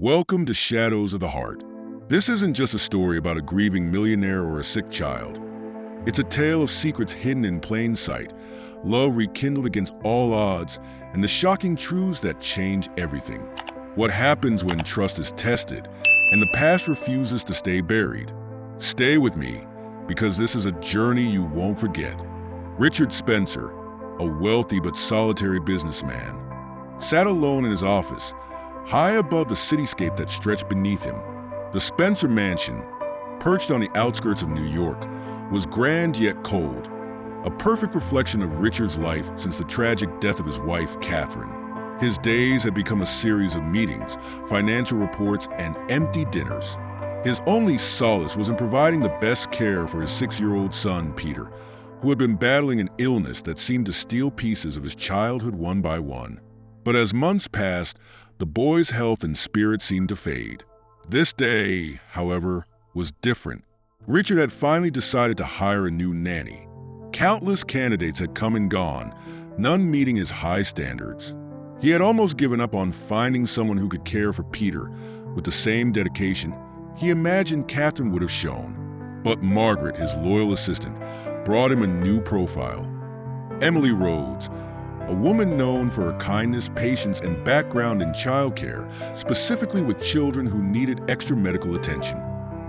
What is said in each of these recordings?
Welcome to Shadows of the Heart. This isn't just a story about a grieving millionaire or a sick child. It's a tale of secrets hidden in plain sight, love rekindled against all odds, and the shocking truths that change everything. What happens when trust is tested and the past refuses to stay buried? Stay with me, because this is a journey you won't forget. Richard Spencer, a wealthy but solitary businessman, sat alone in his office, high above the cityscape that stretched beneath him. The Spencer Mansion, perched on the outskirts of New York, was grand yet cold, a perfect reflection of Richard's life since the tragic death of his wife, Catherine. His days had become a series of meetings, financial reports, and empty dinners. His only solace was in providing the best care for his 6-year-old son, Peter, who had been battling an illness that seemed to steal pieces of his childhood one by one. But as months passed, the boy's health and spirit seemed to fade. This day, however, was different. Richard had finally decided to hire a new nanny. Countless candidates had come and gone, none meeting his high standards. He had almost given up on finding someone who could care for Peter with the same dedication he imagined Catherine would have shown. But Margaret, his loyal assistant, brought him a new profile. Emily Rhodes, a woman known for her kindness, patience, and background in childcare, specifically with children who needed extra medical attention.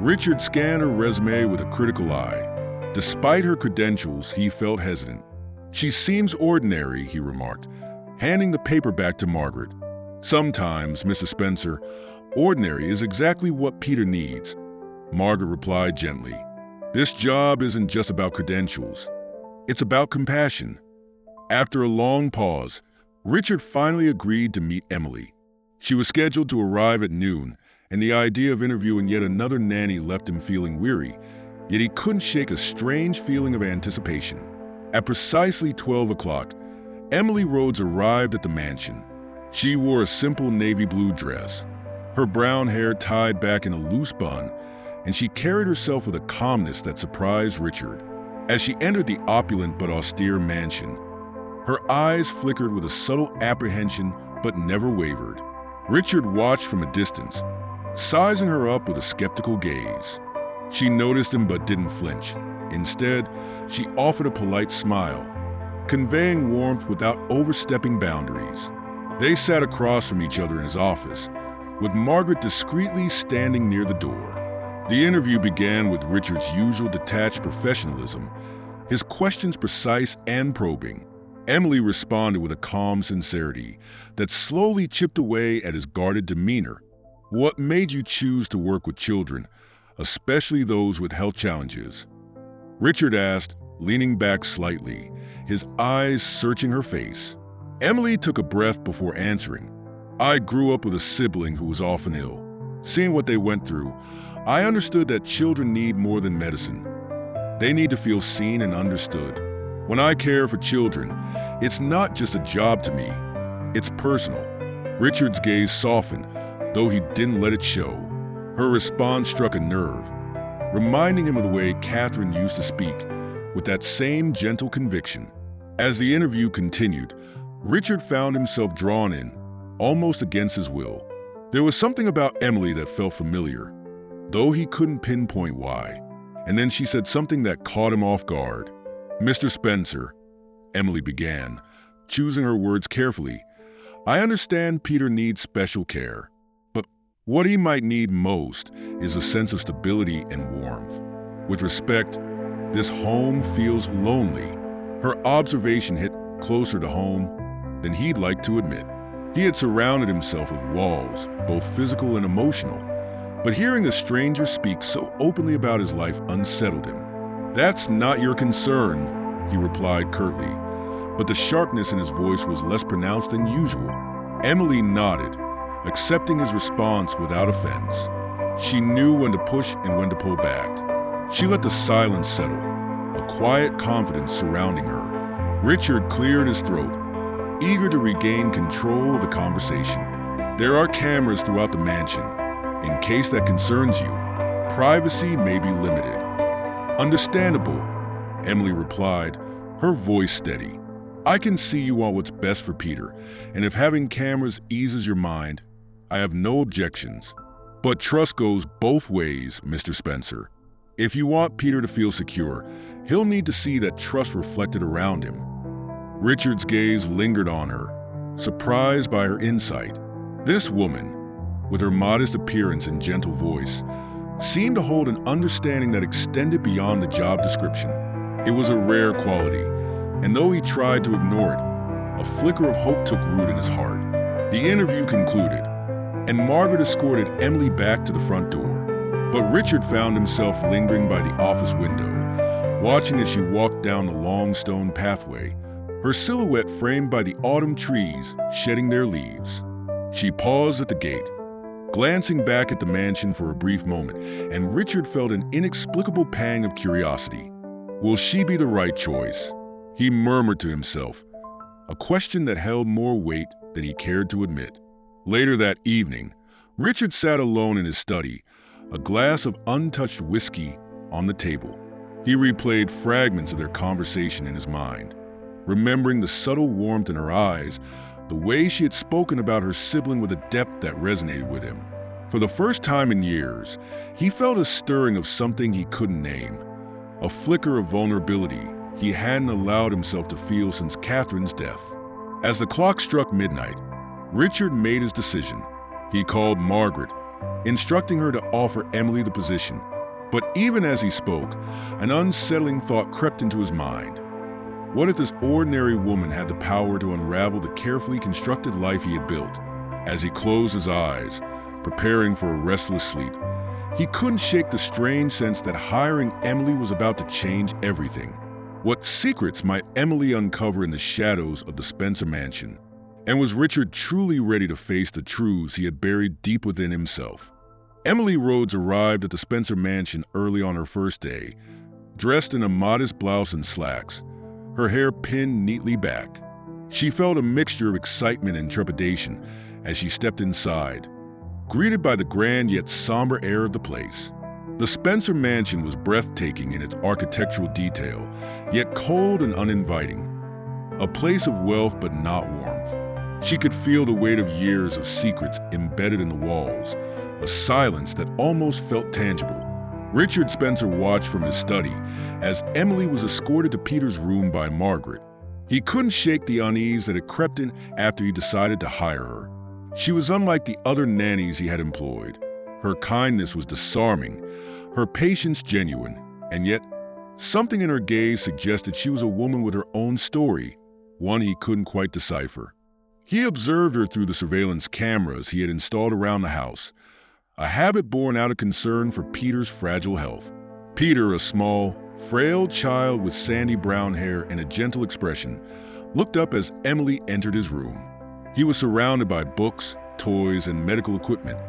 Richard scanned her resume with a critical eye. Despite her credentials, he felt hesitant. "She seems ordinary," he remarked, handing the paper back to Margaret. "Sometimes, Mrs. Spencer, ordinary is exactly what Peter needs," Margaret replied gently. "This job isn't just about credentials. It's about compassion." After a long pause, Richard finally agreed to meet Emily. She was scheduled to arrive at noon, and the idea of interviewing yet another nanny left him feeling weary, yet he couldn't shake a strange feeling of anticipation. At precisely 12 o'clock, Emily Rhodes arrived at the mansion. She wore a simple navy blue dress, her brown hair tied back in a loose bun, and she carried herself with a calmness that surprised Richard. As she entered the opulent but austere mansion, her eyes flickered with a subtle apprehension but never wavered. Richard watched from a distance, sizing her up with a skeptical gaze. She noticed him but didn't flinch. Instead, she offered a polite smile, conveying warmth without overstepping boundaries. They sat across from each other in his office, with Margaret discreetly standing near the door. The interview began with Richard's usual detached professionalism, his questions precise and probing. Emily responded with a calm sincerity that slowly chipped away at his guarded demeanor. "What made you choose to work with children, especially those with health challenges?" Richard asked, leaning back slightly, his eyes searching her face. Emily took a breath before answering. "I grew up with a sibling who was often ill. Seeing what they went through, I understood that children need more than medicine. They need to feel seen and understood. When I care for children, it's not just a job to me, it's personal." Richard's gaze softened, though he didn't let it show. Her response struck a nerve, reminding him of the way Catherine used to speak, with that same gentle conviction. As the interview continued, Richard found himself drawn in, almost against his will. There was something about Emily that felt familiar, though he couldn't pinpoint why. And then she said something that caught him off guard. "Mr. Spencer," Emily began, choosing her words carefully, "I understand Peter needs special care, but what he might need most is a sense of stability and warmth. With respect, this home feels lonely." Her observation hit closer to home than he'd like to admit. He had surrounded himself with walls, both physical and emotional, but hearing a stranger speak so openly about his life unsettled him. "That's not your concern," he replied curtly, but the sharpness in his voice was less pronounced than usual. Emily nodded, accepting his response without offense. She knew when to push and when to pull back. She let the silence settle, a quiet confidence surrounding her. Richard cleared his throat, eager to regain control of the conversation. "There are cameras throughout the mansion. In case that concerns you, privacy may be limited." "Understandable," Emily replied, her voice steady. "I can see you want what's best for Peter, and if having cameras eases your mind, I have no objections. But trust goes both ways, Mr. Spencer. If you want Peter to feel secure, he'll need to see that trust reflected around him. Richard's gaze lingered on her, surprised by her insight. This woman, with her modest appearance and gentle voice, seemed to hold an understanding that extended beyond the job description. It was a rare quality, and though he tried to ignore it, a flicker of hope took root in his heart. The interview concluded, and Margaret escorted Emily back to the front door. But Richard found himself lingering by the office window, watching as she walked down the long stone pathway, her silhouette framed by the autumn trees shedding their leaves. She paused at the gate, glancing back at the mansion for a brief moment, and Richard felt an inexplicable pang of curiosity. Will she be the right choice? He murmured to himself, a question that held more weight than he cared to admit. Later that evening, Richard sat alone in his study, a glass of untouched whiskey on the table. He replayed fragments of their conversation in his mind, remembering the subtle warmth in her eyes, the way she had spoken about her sibling with a depth that resonated with him. For the first time in years, he felt a stirring of something he couldn't name, a flicker of vulnerability he hadn't allowed himself to feel since Catherine's death. As the clock struck midnight, Richard made his decision. He called Margaret, instructing her to offer Emily the position. But even as he spoke, an unsettling thought crept into his mind. What if this ordinary woman had the power to unravel the carefully constructed life he had built? As he closed his eyes, preparing for a restless sleep, he couldn't shake the strange sense that hiring Emily was about to change everything. What secrets might Emily uncover in the shadows of the Spencer mansion? And was Richard truly ready to face the truths he had buried deep within himself? Emily Rhodes arrived at the Spencer mansion early on her first day, dressed in a modest blouse and slacks, her hair pinned neatly back. She felt a mixture of excitement and trepidation as she stepped inside, greeted by the grand yet somber air of the place. The Spencer mansion was breathtaking in its architectural detail, yet cold and uninviting. A place of wealth but not warmth. She could feel the weight of years of secrets embedded in the walls, a silence that almost felt tangible. Richard Spencer watched from his study as Emily was escorted to Peter's room by Margaret. He couldn't shake the unease that had crept in after he decided to hire her. She was unlike the other nannies he had employed. Her kindness was disarming, her patience genuine, and yet something in her gaze suggested she was a woman with her own story, one he couldn't quite decipher. He observed her through the surveillance cameras he had installed around the house, a habit born out of concern for Peter's fragile health. Peter, a small, frail child with sandy brown hair and a gentle expression, looked up as Emily entered his room. He was surrounded by books, toys, and medical equipment,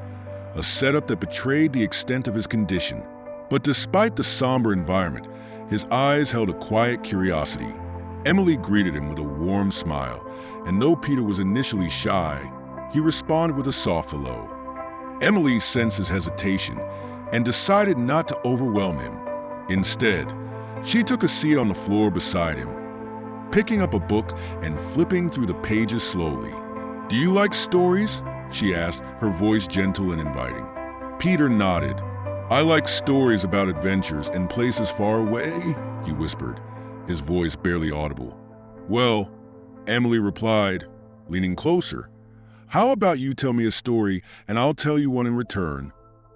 a setup that betrayed the extent of his condition. But despite the somber environment, his eyes held a quiet curiosity. Emily greeted him with a warm smile, and though Peter was initially shy, he responded with a soft hello. Emily sensed his hesitation and decided not to overwhelm him. Instead, she took a seat on the floor beside him, picking up a book and flipping through the pages slowly. "Do you like stories?" she asked, her voice gentle and inviting. Peter nodded. "I like stories about adventures and places far away," he whispered, his voice barely audible. "Well," Emily replied, leaning closer, "how about you tell me a story and I'll tell you one in return?"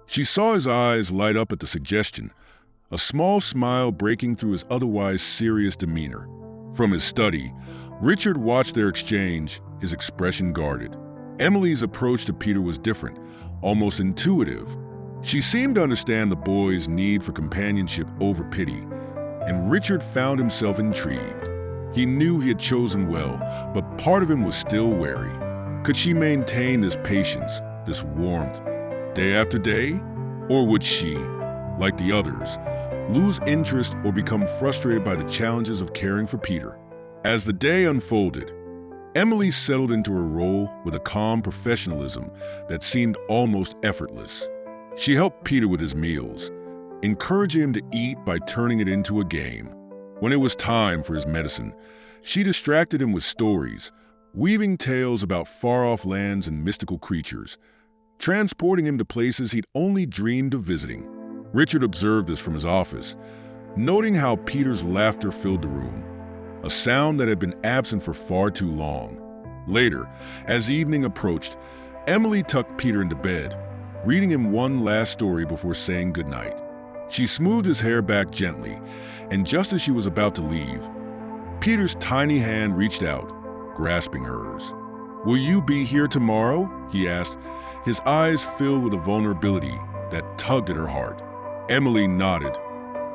She saw his eyes light up at the suggestion, a small smile breaking through his otherwise serious demeanor. From his study, Richard watched their exchange, his expression guarded. Emily's approach to Peter was different, almost intuitive. She seemed to understand the boy's need for companionship over pity, and Richard found himself intrigued. He knew he had chosen well, but part of him was still wary. Could she maintain this patience, this warmth, day after day? Or would she, like the others, lose interest or become frustrated by the challenges of caring for Peter? As the day unfolded, Emily settled into her role with a calm professionalism that seemed almost effortless. She helped Peter with his meals, encouraging him to eat by turning it into a game. When it was time for his medicine, she distracted him with stories, weaving tales about far-off lands and mystical creatures. transporting him to places he'd only dreamed of visiting. Richard observed this from his office, noting how Peter's laughter filled the room, a sound that had been absent for far too long. Later, as evening approached, Emily tucked Peter into bed, reading him one last story before saying goodnight. She smoothed his hair back gently, and just as she was about to leave, Peter's tiny hand reached out, grasping hers. "Will you be here tomorrow?" he asked, his eyes filled with a vulnerability that tugged at her heart. Emily nodded,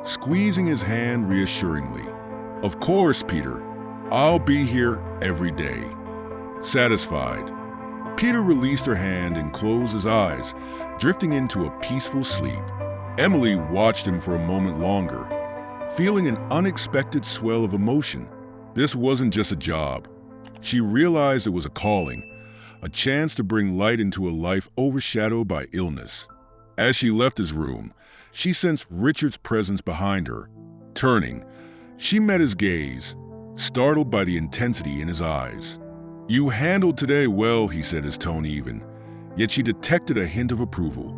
squeezing his hand reassuringly. "Of course, Peter. I'll be here every day." Satisfied, Peter released her hand and closed his eyes, drifting into a peaceful sleep. Emily watched him for a moment longer, feeling an unexpected swell of emotion. This wasn't just a job. She realized it was a calling, a chance to bring light into a life overshadowed by illness. As she left his room, she sensed Richard's presence behind her. Turning, she met his gaze, startled by the intensity in his eyes. "You handled today well," he said, his tone even, yet she detected a hint of approval.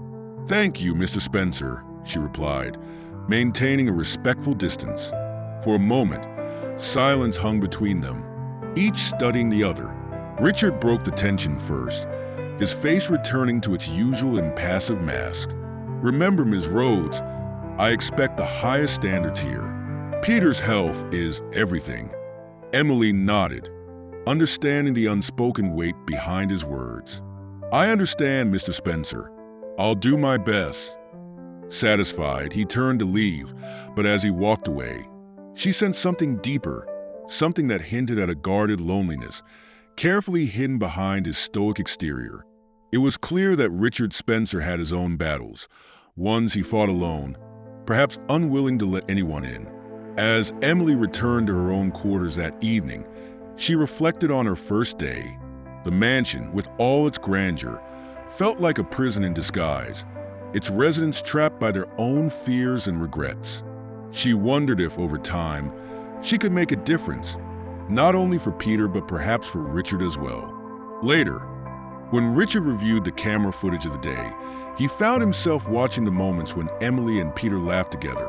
"Thank you, Mr. Spencer," she replied, maintaining a respectful distance. For a moment, silence hung between them, each studying the other. Richard broke the tension first, his face returning to its usual impassive mask. "Remember, Ms. Rhodes, I expect the highest standards here. Peter's health is everything." Emily nodded, understanding the unspoken weight behind his words. "I understand, Mr. Spencer. I'll do my best." Satisfied, he turned to leave, but as he walked away, she sensed something deeper, something that hinted at a guarded loneliness, carefully hidden behind his stoic exterior. It was clear that Richard Spencer had his own battles, ones he fought alone, perhaps unwilling to let anyone in. As Emily returned to her own quarters that evening, she reflected on her first day. The mansion, with all its grandeur, felt like a prison in disguise, its residents trapped by their own fears and regrets. She wondered if, over time, she could make a difference, not only for Peter but perhaps for Richard as well. Later, when Richard reviewed the camera footage of the day, he found himself watching the moments when Emily and Peter laughed together,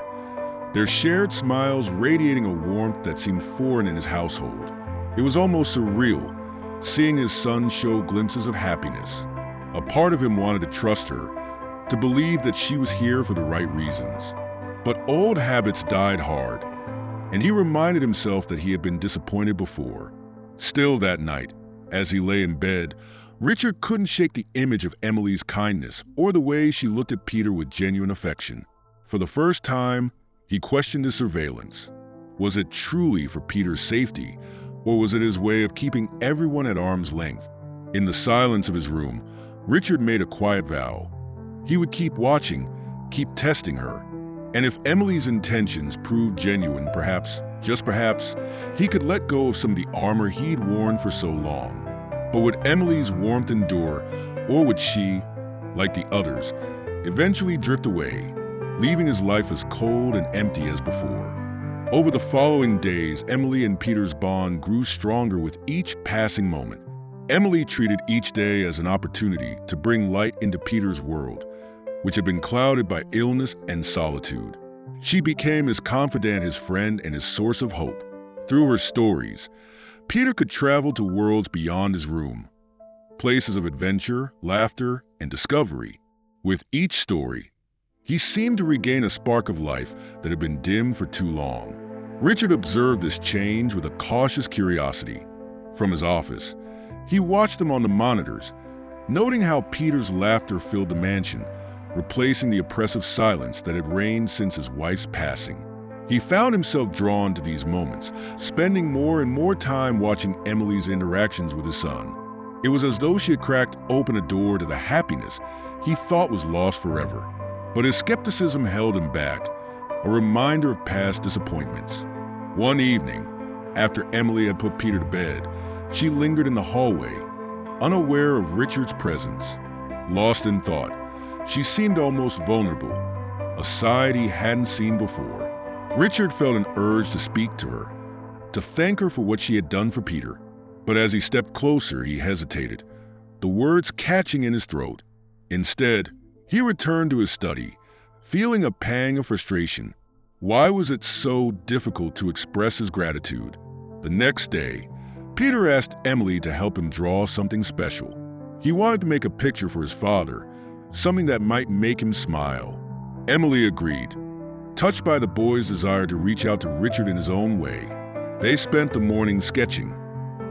their shared smiles radiating a warmth that seemed foreign in his household. It was almost surreal, seeing his son show glimpses of happiness. A part of him wanted to trust her, to believe that she was here for the right reasons. But old habits died hard, and he reminded himself that he had been disappointed before. Still that night, as he lay in bed, Richard couldn't shake the image of Emily's kindness or the way she looked at Peter with genuine affection. For the first time, he questioned his surveillance. Was it truly for Peter's safety, or was it his way of keeping everyone at arm's length? In the silence of his room, Richard made a quiet vow. He would keep watching, keep testing her. And if Emily's intentions proved genuine, perhaps, just perhaps, he could let go of some of the armor he'd worn for so long. But would Emily's warmth endure, or would she, like the others, eventually drift away, leaving his life as cold and empty as before? Over the following days, Emily and Peter's bond grew stronger with each passing moment. Emily treated each day as an opportunity to bring light into Peter's world, which had been clouded by illness and solitude. She became his confidant, his friend, and his source of hope. Through her stories, Peter could travel to worlds beyond his room, places of adventure, laughter, and discovery. With each story, he seemed to regain a spark of life that had been dimmed for too long. Richard observed this change with a cautious curiosity. From his office, he watched them on the monitors, noting how Peter's laughter filled the mansion, replacing the oppressive silence that had reigned since his wife's passing. He found himself drawn to these moments, spending more and more time watching Emily's interactions with his son. It was as though she had cracked open a door to the happiness he thought was lost forever. But his skepticism held him back, a reminder of past disappointments. One evening, after Emily had put Peter to bed, she lingered in the hallway, unaware of Richard's presence. Lost in thought, she seemed almost vulnerable, a side he hadn't seen before. Richard felt an urge to speak to her, to thank her for what she had done for Peter. But as he stepped closer, he hesitated, the words catching in his throat. Instead, he returned to his study, feeling a pang of frustration. Why was it so difficult to express his gratitude? The next day, Peter asked Emily to help him draw something special. He wanted to make a picture for his father, something that might make him smile. Emily agreed, touched by the boy's desire to reach out to Richard in his own way. They spent the morning sketching,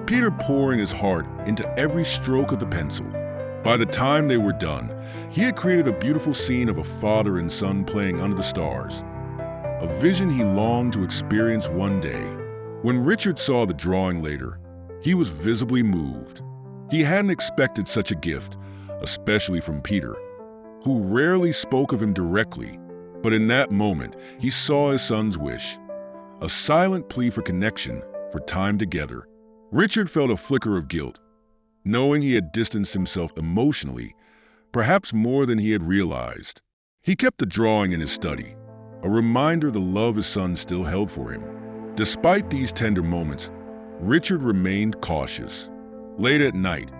Peter pouring his heart into every stroke of the pencil. By the time they were done, he had created a beautiful scene of a father and son playing under the stars, a vision he longed to experience one day. When Richard saw the drawing later, he was visibly moved. He hadn't expected such a gift, especially from Peter, who rarely spoke of him directly. But in that moment, he saw his son's wish, a silent plea for connection, for time together. Richard felt a flicker of guilt, knowing he had distanced himself emotionally, perhaps more than he had realized. He kept the drawing in his study, a reminder the love his son still held for him. Despite these tender moments, Richard remained cautious. Late at night,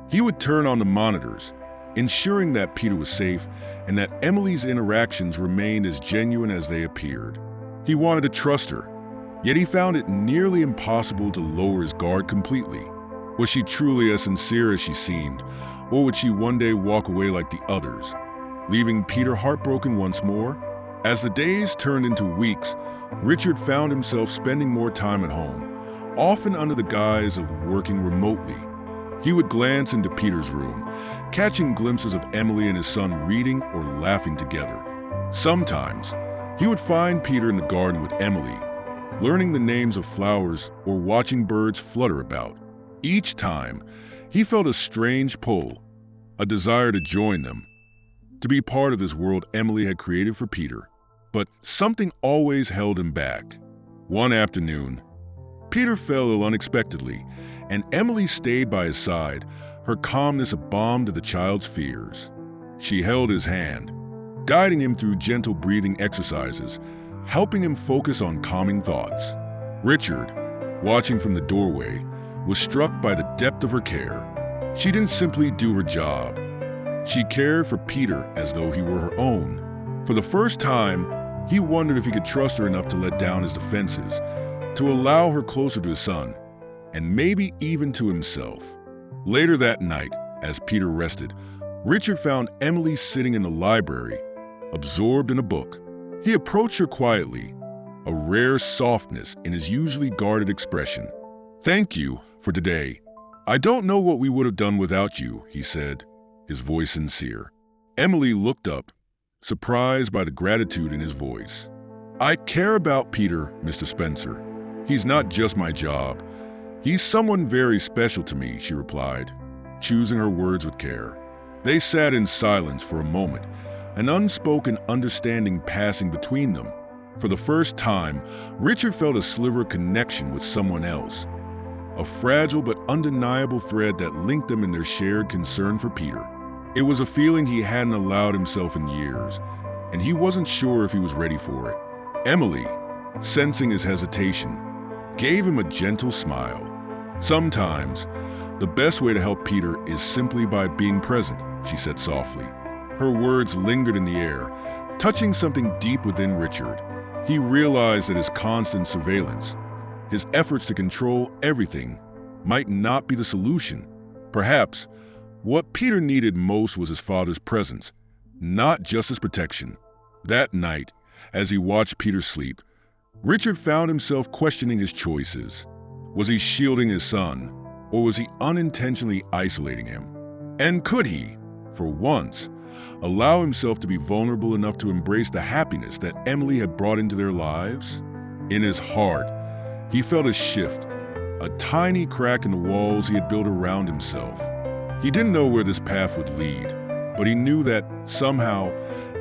he would turn on the monitors, ensuring that Peter was safe and that Emily's interactions remained as genuine as they appeared. He wanted to trust her, yet he found it nearly impossible to lower his guard completely. Was she truly as sincere as she seemed, or would she one day walk away like the others, leaving Peter heartbroken once more? As the days turned into weeks, Richard found himself spending more time at home, often under the guise of working remotely. He would glance into Peter's room, catching glimpses of Emily and his son reading or laughing together. Sometimes, he would find Peter in the garden with Emily, learning the names of flowers or watching birds flutter about. Each time, he felt a strange pull, a desire to join them, to be part of this world Emily had created for Peter. But something always held him back. One afternoon, Peter fell ill unexpectedly, and Emily stayed by his side, her calmness a balm to the child's fears. She held his hand, guiding him through gentle breathing exercises, helping him focus on calming thoughts. Richard, watching from the doorway, was struck by the depth of her care. She didn't simply do her job. She cared for Peter as though he were her own. For the first time, he wondered if he could trust her enough to let down his defenses, to allow her closer to his son, and maybe even to himself. Later that night, as Peter rested, Richard found Emily sitting in the library, absorbed in a book. He approached her quietly, a rare softness in his usually guarded expression. "Thank you for today. I don't know what we would have done without you," he said, his voice sincere. Emily looked up, surprised by the gratitude in his voice. "I care about Peter, Mr. Spencer. He's not just my job. He's someone very special to me," she replied, choosing her words with care. They sat in silence for a moment, an unspoken understanding passing between them. For the first time, Richard felt a sliver of connection with someone else, a fragile but undeniable thread that linked them in their shared concern for Peter. It was a feeling he hadn't allowed himself in years, and he wasn't sure if he was ready for it. Emily, sensing his hesitation, gave him a gentle smile. "Sometimes, the best way to help Peter is simply by being present," she said softly. Her words lingered in the air, touching something deep within Richard. He realized that his constant surveillance, his efforts to control everything, might not be the solution. Perhaps what Peter needed most was his father's presence, not just his protection. That night, as he watched Peter sleep, Richard found himself questioning his choices. Was he shielding his son, or was he unintentionally isolating him? And could he, for once, allow himself to be vulnerable enough to embrace the happiness that Emily had brought into their lives? In his heart, he felt a shift, a tiny crack in the walls he had built around himself. He didn't know where this path would lead, but he knew that, somehow,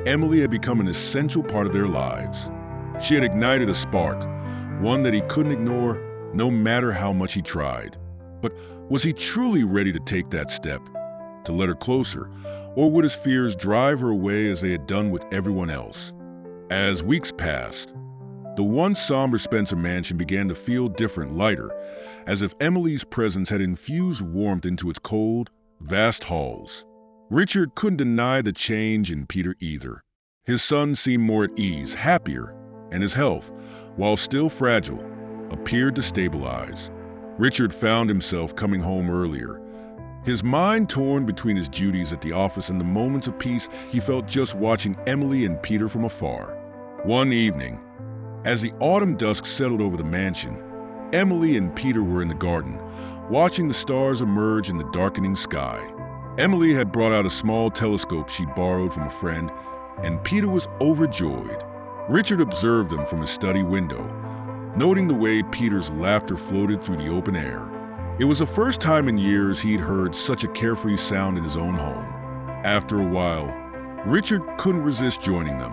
Emily had become an essential part of their lives. She had ignited a spark, one that he couldn't ignore, no matter how much he tried. But was he truly ready to take that step, to let her closer, or would his fears drive her away as they had done with everyone else? As weeks passed, the once somber Spencer mansion began to feel different, lighter, as if Emily's presence had infused warmth into its cold, vast halls. Richard couldn't deny the change in Peter either. His son seemed more at ease, happier, and his health, while still fragile, appeared to stabilize. Richard found himself coming home earlier, his mind torn between his duties at the office and the moments of peace he felt just watching Emily and Peter from afar. One evening, as the autumn dusk settled over the mansion, Emily and Peter were in the garden, watching the stars emerge in the darkening sky. Emily had brought out a small telescope she borrowed from a friend, and Peter was overjoyed. Richard observed them from his study window, noting the way Peter's laughter floated through the open air. It was the first time in years he'd heard such a carefree sound in his own home. After a while, Richard couldn't resist joining them.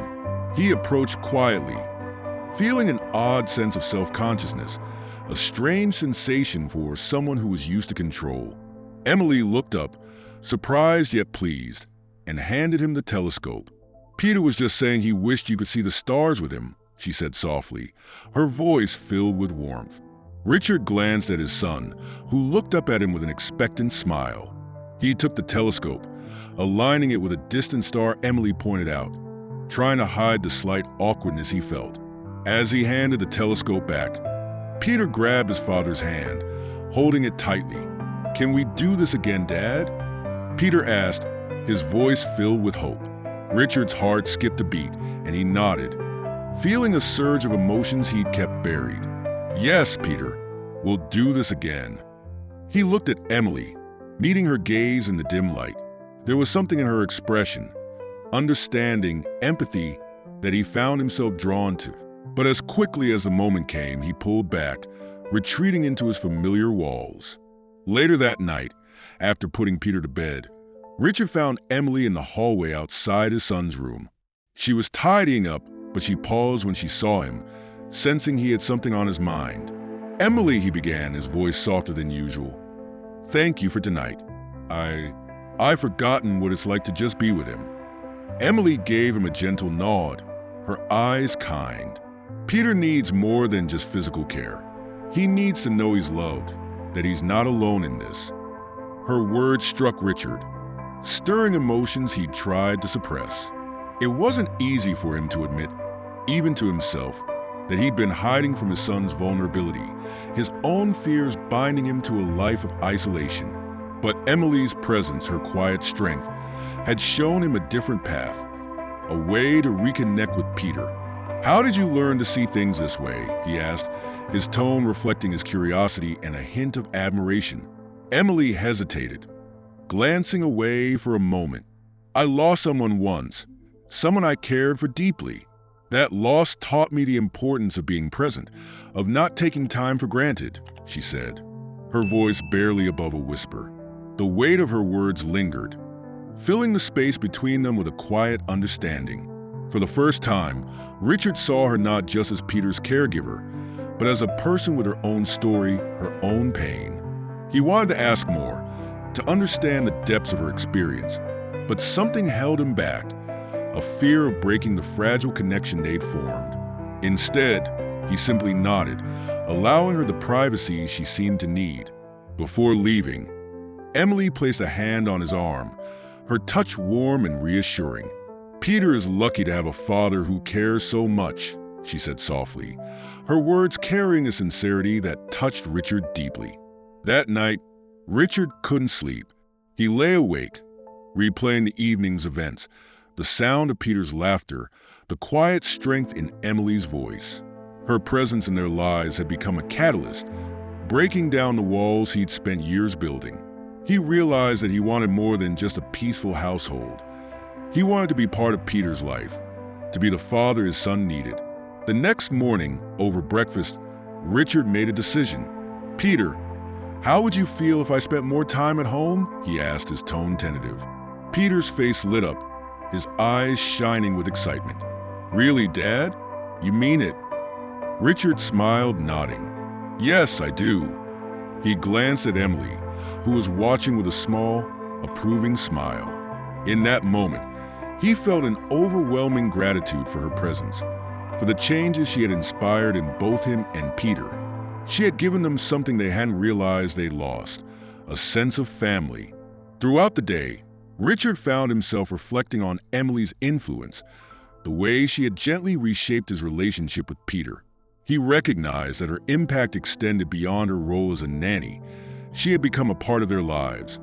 He approached quietly, feeling an odd sense of self-consciousness, a strange sensation for someone who was used to control. Emily looked up, surprised yet pleased, and handed him the telescope. Peter was just saying he wished you could see the stars with him, she said softly, her voice filled with warmth. Richard glanced at his son, who looked up at him with an expectant smile. He took the telescope, aligning it with a distant star Emily pointed out, trying to hide the slight awkwardness he felt. As he handed the telescope back, Peter grabbed his father's hand, holding it tightly. "Can we do this again, Dad?" Peter asked, his voice filled with hope. Richard's heart skipped a beat, and he nodded, feeling a surge of emotions he'd kept buried. "Yes, Peter, we'll do this again." He looked at Emily, meeting her gaze in the dim light. There was something in her expression, understanding, empathy, that he found himself drawn to. But as quickly as the moment came, he pulled back, retreating into his familiar walls. Later that night, after putting Peter to bed, Richard found Emily in the hallway outside his son's room. She was tidying up, but she paused when she saw him, sensing he had something on his mind. "Emily," he began, his voice softer than usual. "Thank you for tonight. I've forgotten what it's like to just be with him." Emily gave him a gentle nod, her eyes kind. Peter needs more than just physical care. He needs to know he's loved, that he's not alone in this. Her words struck Richard, stirring emotions he tried to suppress. It wasn't easy for him to admit, even to himself, that he'd been hiding from his son's vulnerability, his own fears binding him to a life of isolation. But Emily's presence, her quiet strength, had shown him a different path, a way to reconnect with Peter. "How did you learn to see things this way?" he asked, his tone reflecting his curiosity and a hint of admiration. Emily hesitated, glancing away for a moment. "I lost someone once, someone I cared for deeply. That loss taught me the importance of being present, of not taking time for granted," she said, her voice barely above a whisper. The weight of her words lingered, filling the space between them with a quiet understanding. For the first time, Richard saw her not just as Peter's caregiver, but as a person with her own story, her own pain. He wanted to ask more, to understand the depths of her experience, but something held him back, a fear of breaking the fragile connection they'd formed. Instead, he simply nodded, allowing her the privacy she seemed to need. Before leaving, Emily placed a hand on his arm, her touch warm and reassuring. "Peter is lucky to have a father who cares so much," she said softly, her words carrying a sincerity that touched Richard deeply. That night, Richard couldn't sleep. He lay awake, replaying the evening's events, the sound of Peter's laughter, the quiet strength in Emily's voice. Her presence in their lives had become a catalyst, breaking down the walls he'd spent years building. He realized that he wanted more than just a peaceful household. He wanted to be part of Peter's life, to be the father his son needed. The next morning, over breakfast, Richard made a decision. "Peter, how would you feel if I spent more time at home?" he asked, his tone tentative. Peter's face lit up, his eyes shining with excitement. "Really, Dad? You mean it?" Richard smiled, nodding. "Yes, I do." He glanced at Emily, who was watching with a small, approving smile. In that moment, he felt an overwhelming gratitude for her presence, for the changes she had inspired in both him and Peter. She had given them something they hadn't realized they'd lost, a sense of family. Throughout the day, Richard found himself reflecting on Emily's influence, the way she had gently reshaped his relationship with Peter. He recognized that her impact extended beyond her role as a nanny. She had become a part of their lives,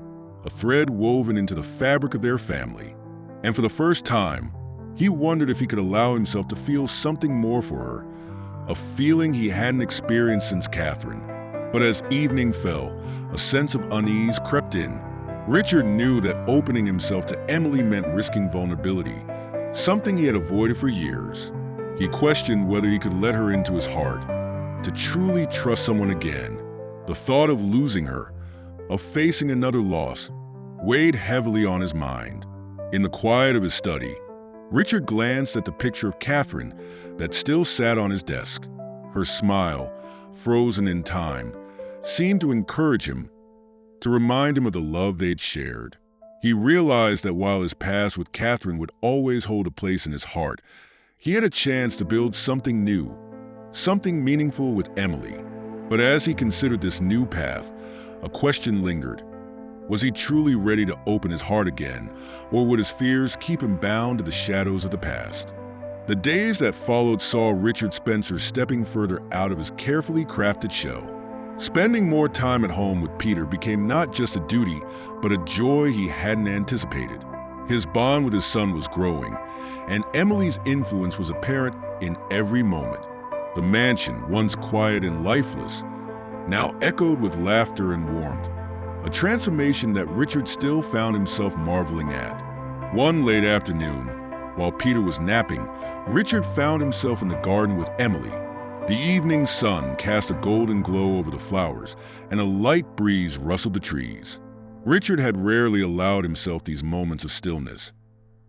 a thread woven into the fabric of their family. And for the first time, he wondered if he could allow himself to feel something more for her, a feeling he hadn't experienced since Catherine. But as evening fell, a sense of unease crept in. Richard knew that opening himself to Emily meant risking vulnerability, something he had avoided for years. He questioned whether he could let her into his heart, to truly trust someone again. The thought of losing her, of facing another loss, weighed heavily on his mind. In the quiet of his study, Richard glanced at the picture of Catherine that still sat on his desk. Her smile, frozen in time, seemed to encourage him, to remind him of the love they'd shared. He realized that while his past with Catherine would always hold a place in his heart, he had a chance to build something new, something meaningful with Emily. But as he considered this new path, a question lingered. Was he truly ready to open his heart again, or would his fears keep him bound to the shadows of the past? The days that followed saw Richard Spencer stepping further out of his carefully crafted shell. Spending more time at home with Peter became not just a duty, but a joy he hadn't anticipated. His bond with his son was growing, and Emily's influence was apparent in every moment. The mansion, once quiet and lifeless, now echoed with laughter and warmth, a transformation that Richard still found himself marveling at. One late afternoon, while Peter was napping, Richard found himself in the garden with Emily. The evening sun cast a golden glow over the flowers, and a light breeze rustled the trees. Richard had rarely allowed himself these moments of stillness.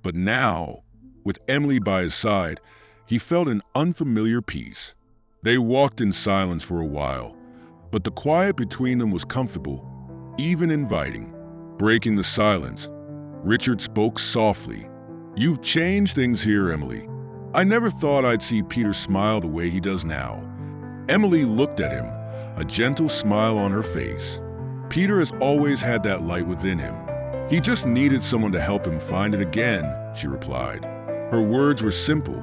But now, with Emily by his side, he felt an unfamiliar peace. They walked in silence for a while, but the quiet between them was comfortable, even inviting. Breaking the silence, Richard spoke softly. "You've changed things here, Emily. I never thought I'd see Peter smile the way he does now." Emily looked at him, a gentle smile on her face. Peter has always had that light within him. He just needed someone to help him find it again, she replied. Her words were simple,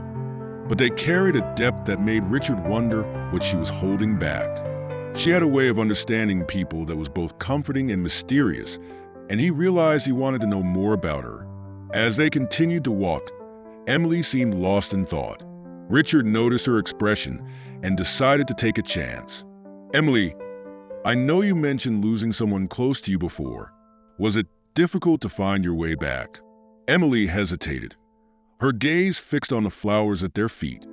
but they carried a depth that made Richard wonder what she was holding back. She had a way of understanding people that was both comforting and mysterious, and he realized he wanted to know more about her. As they continued to walk, Emily seemed lost in thought. Richard noticed her expression and decided to take a chance. "Emily, I know you mentioned losing someone close to you before. Was it difficult to find your way back?" Emily hesitated, her gaze fixed on the flowers at their feet.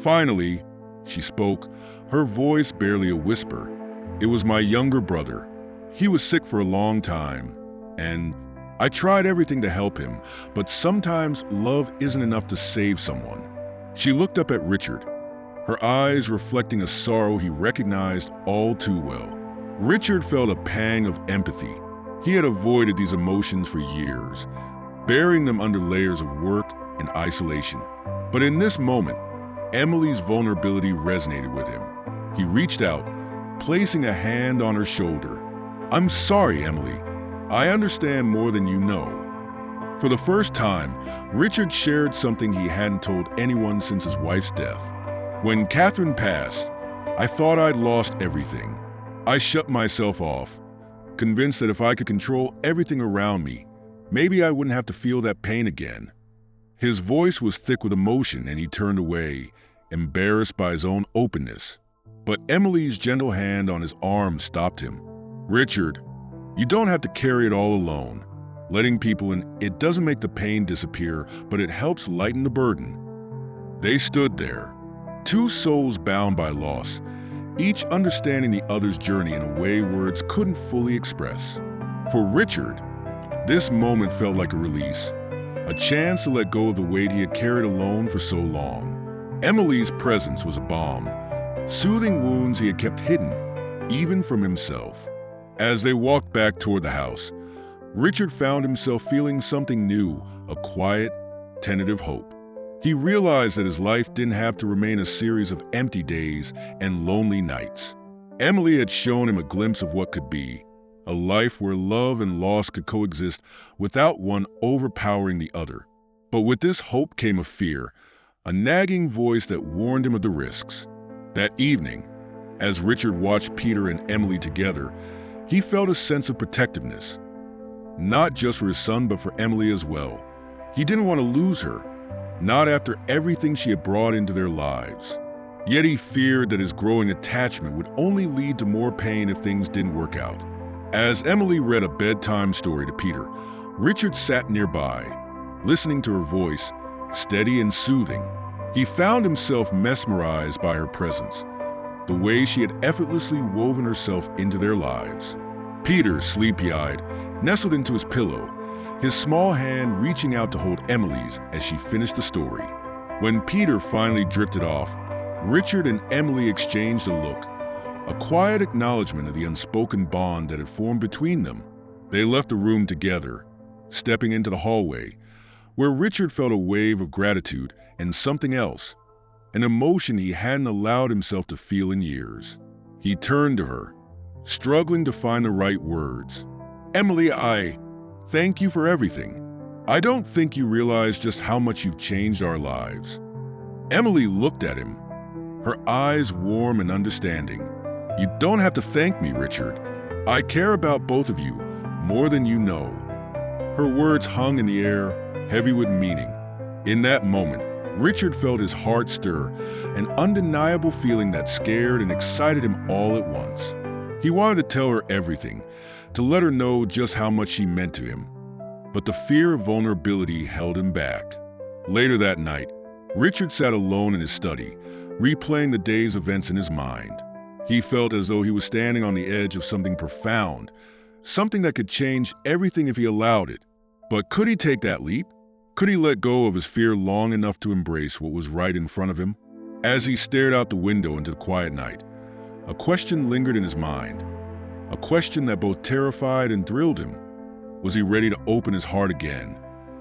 Finally, she spoke, her voice barely a whisper. "It was my younger brother. He was sick for a long time, and I tried everything to help him, but sometimes love isn't enough to save someone." She looked up at Richard, her eyes reflecting a sorrow he recognized all too well. Richard felt a pang of empathy. He had avoided these emotions for years, burying them under layers of work and isolation. But in this moment, Emily's vulnerability resonated with him. He reached out, placing a hand on her shoulder. "I'm sorry, Emily. I understand more than you know." For the first time, Richard shared something he hadn't told anyone since his wife's death. "When Catherine passed, I thought I'd lost everything. I shut myself off, convinced that if I could control everything around me, maybe I wouldn't have to feel that pain again." His voice was thick with emotion, and he turned away, embarrassed by his own openness. But Emily's gentle hand on his arm stopped him. "Richard, you don't have to carry it all alone. Letting people in, it doesn't make the pain disappear, but it helps lighten the burden." They stood there, two souls bound by loss, each understanding the other's journey in a way words couldn't fully express. For Richard, this moment felt like a release, a chance to let go of the weight he had carried alone for so long. Emily's presence was a balm, soothing wounds he had kept hidden, even from himself. As they walked back toward the house, Richard found himself feeling something new, a quiet, tentative hope. He realized that his life didn't have to remain a series of empty days and lonely nights. Emily had shown him a glimpse of what could be, a life where love and loss could coexist without one overpowering the other. But with this hope came a fear, a nagging voice that warned him of the risks. That evening, as Richard watched Peter and Emily together, he felt a sense of protectiveness. Not just for his son, but for Emily as well. He didn't want to lose her, not after everything she had brought into their lives. Yet he feared that his growing attachment would only lead to more pain if things didn't work out. As Emily read a bedtime story to Peter, Richard sat nearby, listening to her voice, steady and soothing. He found himself mesmerized by her presence, the way she had effortlessly woven herself into their lives. Peter, sleepy-eyed, nestled into his pillow, his small hand reaching out to hold Emily's as she finished the story. When Peter finally drifted off, Richard and Emily exchanged a look, a quiet acknowledgement of the unspoken bond that had formed between them. They left the room together, stepping into the hallway, where Richard felt a wave of gratitude and something else, an emotion he hadn't allowed himself to feel in years. He turned to her, struggling to find the right words. "Emily, thank you for everything. I don't think you realize just how much you've changed our lives." Emily looked at him, her eyes warm and understanding. "You don't have to thank me, Richard. I care about both of you more than you know." Her words hung in the air, heavy with meaning. In that moment, Richard felt his heart stir, an undeniable feeling that scared and excited him all at once. He wanted to tell her everything, to let her know just how much she meant to him. But the fear of vulnerability held him back. Later that night, Richard sat alone in his study, replaying the day's events in his mind. He felt as though he was standing on the edge of something profound, something that could change everything if he allowed it. But could he take that leap? Could he let go of his fear long enough to embrace what was right in front of him? As he stared out the window into the quiet night, a question lingered in his mind, a question that both terrified and thrilled him. Was he ready to open his heart again,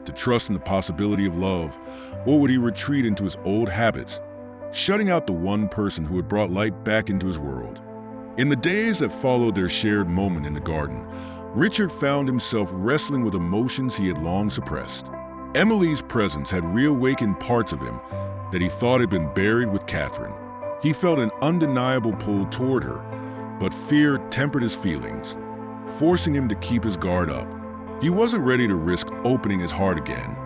to trust in the possibility of love, or would he retreat into his old habits, shutting out the one person who had brought light back into his world? In the days that followed their shared moment in the garden, Richard found himself wrestling with emotions he had long suppressed. Emily's presence had reawakened parts of him that he thought had been buried with Catherine. He felt an undeniable pull toward her, but fear tempered his feelings, forcing him to keep his guard up. He wasn't ready to risk opening his heart again,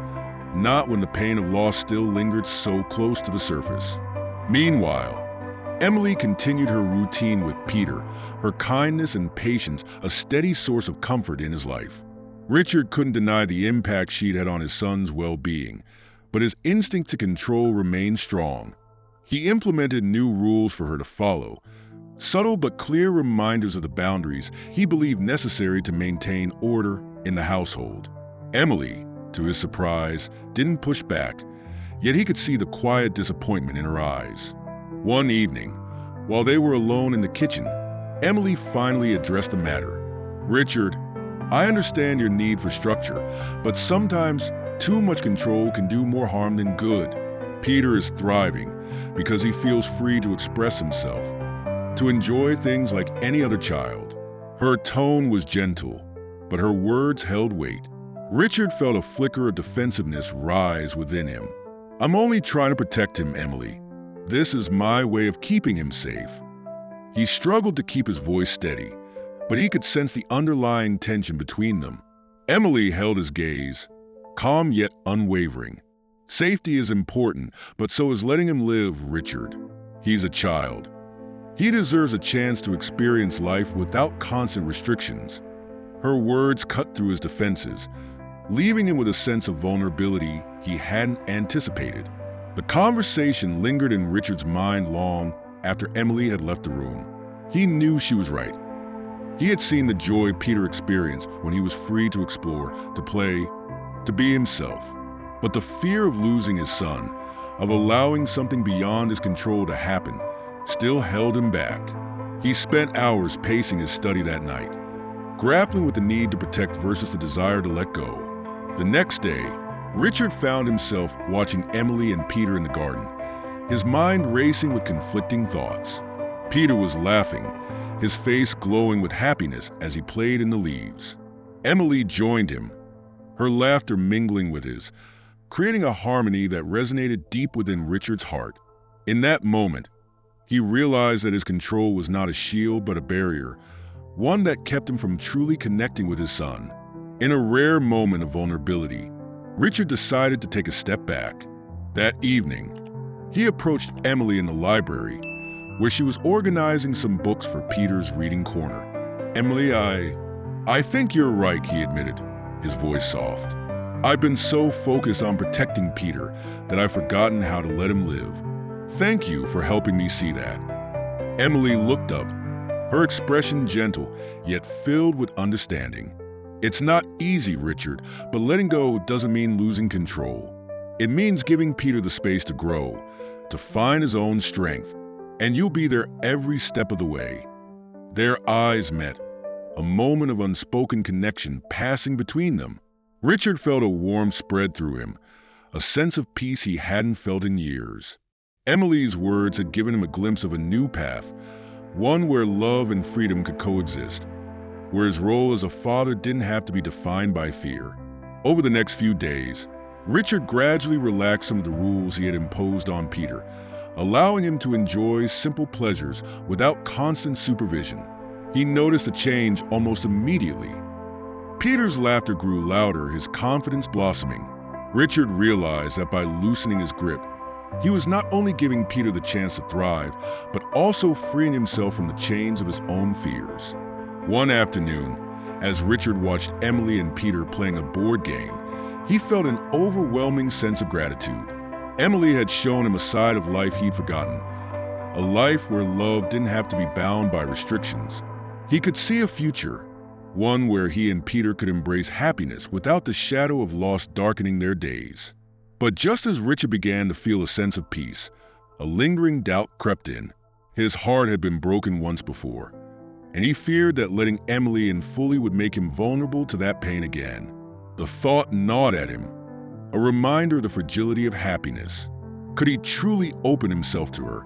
not when the pain of loss still lingered so close to the surface. Meanwhile, Emily continued her routine with Peter, her kindness and patience a steady source of comfort in his life. Richard couldn't deny the impact she'd had on his son's well-being, but his instinct to control remained strong. He implemented new rules for her to follow, subtle but clear reminders of the boundaries he believed necessary to maintain order in the household. Emily, to his surprise, didn't push back, yet he could see the quiet disappointment in her eyes. One evening, while they were alone in the kitchen, Emily finally addressed the matter. "Richard, I understand your need for structure, but sometimes too much control can do more harm than good. Peter is thriving because he feels free to express himself, to enjoy things like any other child." Her tone was gentle, but her words held weight. Richard felt a flicker of defensiveness rise within him. "I'm only trying to protect him, Emily. This is my way of keeping him safe." He struggled to keep his voice steady, but he could sense the underlying tension between them. Emily held his gaze, calm yet unwavering. "Safety is important, but so is letting him live, Richard. He's a child. He deserves a chance to experience life without constant restrictions." Her words cut through his defenses, leaving him with a sense of vulnerability he hadn't anticipated. The conversation lingered in Richard's mind long after Emily had left the room. He knew she was right. He had seen the joy Peter experienced when he was free to explore, to play, to be himself. But the fear of losing his son, of allowing something beyond his control to happen, still held him back. He spent hours pacing his study that night, grappling with the need to protect versus the desire to let go. The next day, Richard found himself watching Emily and Peter in the garden, his mind racing with conflicting thoughts. Peter was laughing, his face glowing with happiness as he played in the leaves. Emily joined him, her laughter mingling with his, creating a harmony that resonated deep within Richard's heart. In that moment, he realized that his control was not a shield but a barrier, one that kept him from truly connecting with his son. In a rare moment of vulnerability, Richard decided to take a step back. That evening, he approached Emily in the library, where she was organizing some books for Peter's reading corner. "Emily, I think you're right," he admitted, his voice soft. "I've been so focused on protecting Peter that I've forgotten how to let him live. Thank you for helping me see that." Emily looked up, her expression gentle, yet filled with understanding. "It's not easy, Richard, but letting go doesn't mean losing control. It means giving Peter the space to grow, to find his own strength, and you'll be there every step of the way." Their eyes met, a moment of unspoken connection passing between them. Richard felt a warmth spread through him, a sense of peace he hadn't felt in years. Emily's words had given him a glimpse of a new path, one where love and freedom could coexist, where his role as a father didn't have to be defined by fear. Over the next few days, Richard gradually relaxed some of the rules he had imposed on Peter, allowing him to enjoy simple pleasures without constant supervision. He noticed a change almost immediately. Peter's laughter grew louder, his confidence blossoming. Richard realized that by loosening his grip, he was not only giving Peter the chance to thrive, but also freeing himself from the chains of his own fears. One afternoon, as Richard watched Emily and Peter playing a board game, he felt an overwhelming sense of gratitude. Emily had shown him a side of life he'd forgotten, a life where love didn't have to be bound by restrictions. He could see a future, one where he and Peter could embrace happiness without the shadow of loss darkening their days. But just as Richard began to feel a sense of peace, a lingering doubt crept in. His heart had been broken once before, and he feared that letting Emily in fully would make him vulnerable to that pain again. The thought gnawed at him, a reminder of the fragility of happiness. Could he truly open himself to her,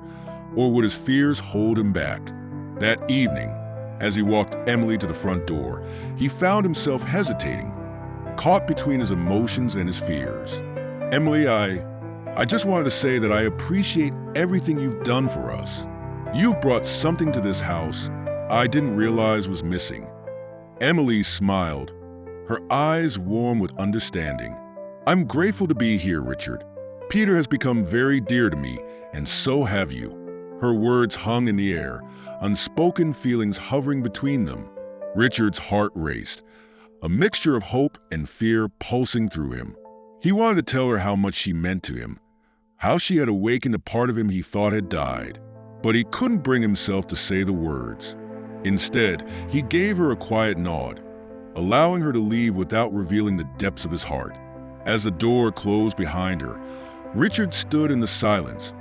or would his fears hold him back? That evening, as he walked Emily to the front door, he found himself hesitating, caught between his emotions and his fears. "Emily, I just wanted to say that I appreciate everything you've done for us. You've brought something to this house I didn't realize was missing." Emily smiled, her eyes warm with understanding. "I'm grateful to be here, Richard. Peter has become very dear to me, and so have you." Her words hung in the air, unspoken feelings hovering between them. Richard's heart raced, a mixture of hope and fear pulsing through him. He wanted to tell her how much she meant to him, how she had awakened a part of him he thought had died. But he couldn't bring himself to say the words. Instead, he gave her a quiet nod, allowing her to leave without revealing the depths of his heart. As the door closed behind her, Richard stood in the silence,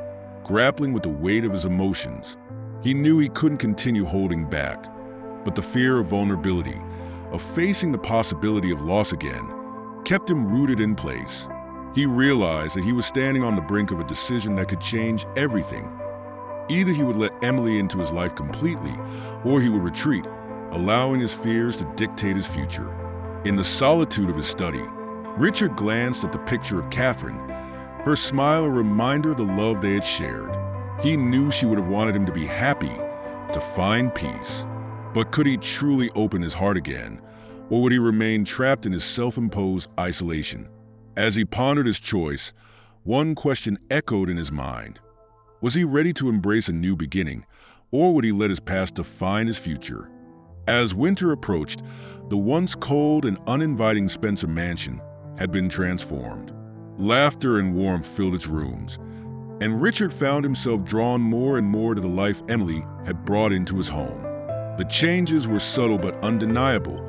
grappling with the weight of his emotions. He knew he couldn't continue holding back, but the fear of vulnerability, of facing the possibility of loss again, kept him rooted in place. He realized that he was standing on the brink of a decision that could change everything. Either he would let Emily into his life completely, or he would retreat, allowing his fears to dictate his future. In the solitude of his study, Richard glanced at the picture of Catherine, her smile a reminder of the love they had shared. He knew she would have wanted him to be happy, to find peace. But could he truly open his heart again, or would he remain trapped in his self-imposed isolation? As he pondered his choice, one question echoed in his mind. Was he ready to embrace a new beginning, or would he let his past define his future? As winter approached, the once cold and uninviting Spencer mansion had been transformed. Laughter and warmth filled its rooms, and Richard found himself drawn more and more to the life Emily had brought into his home. The changes were subtle but undeniable,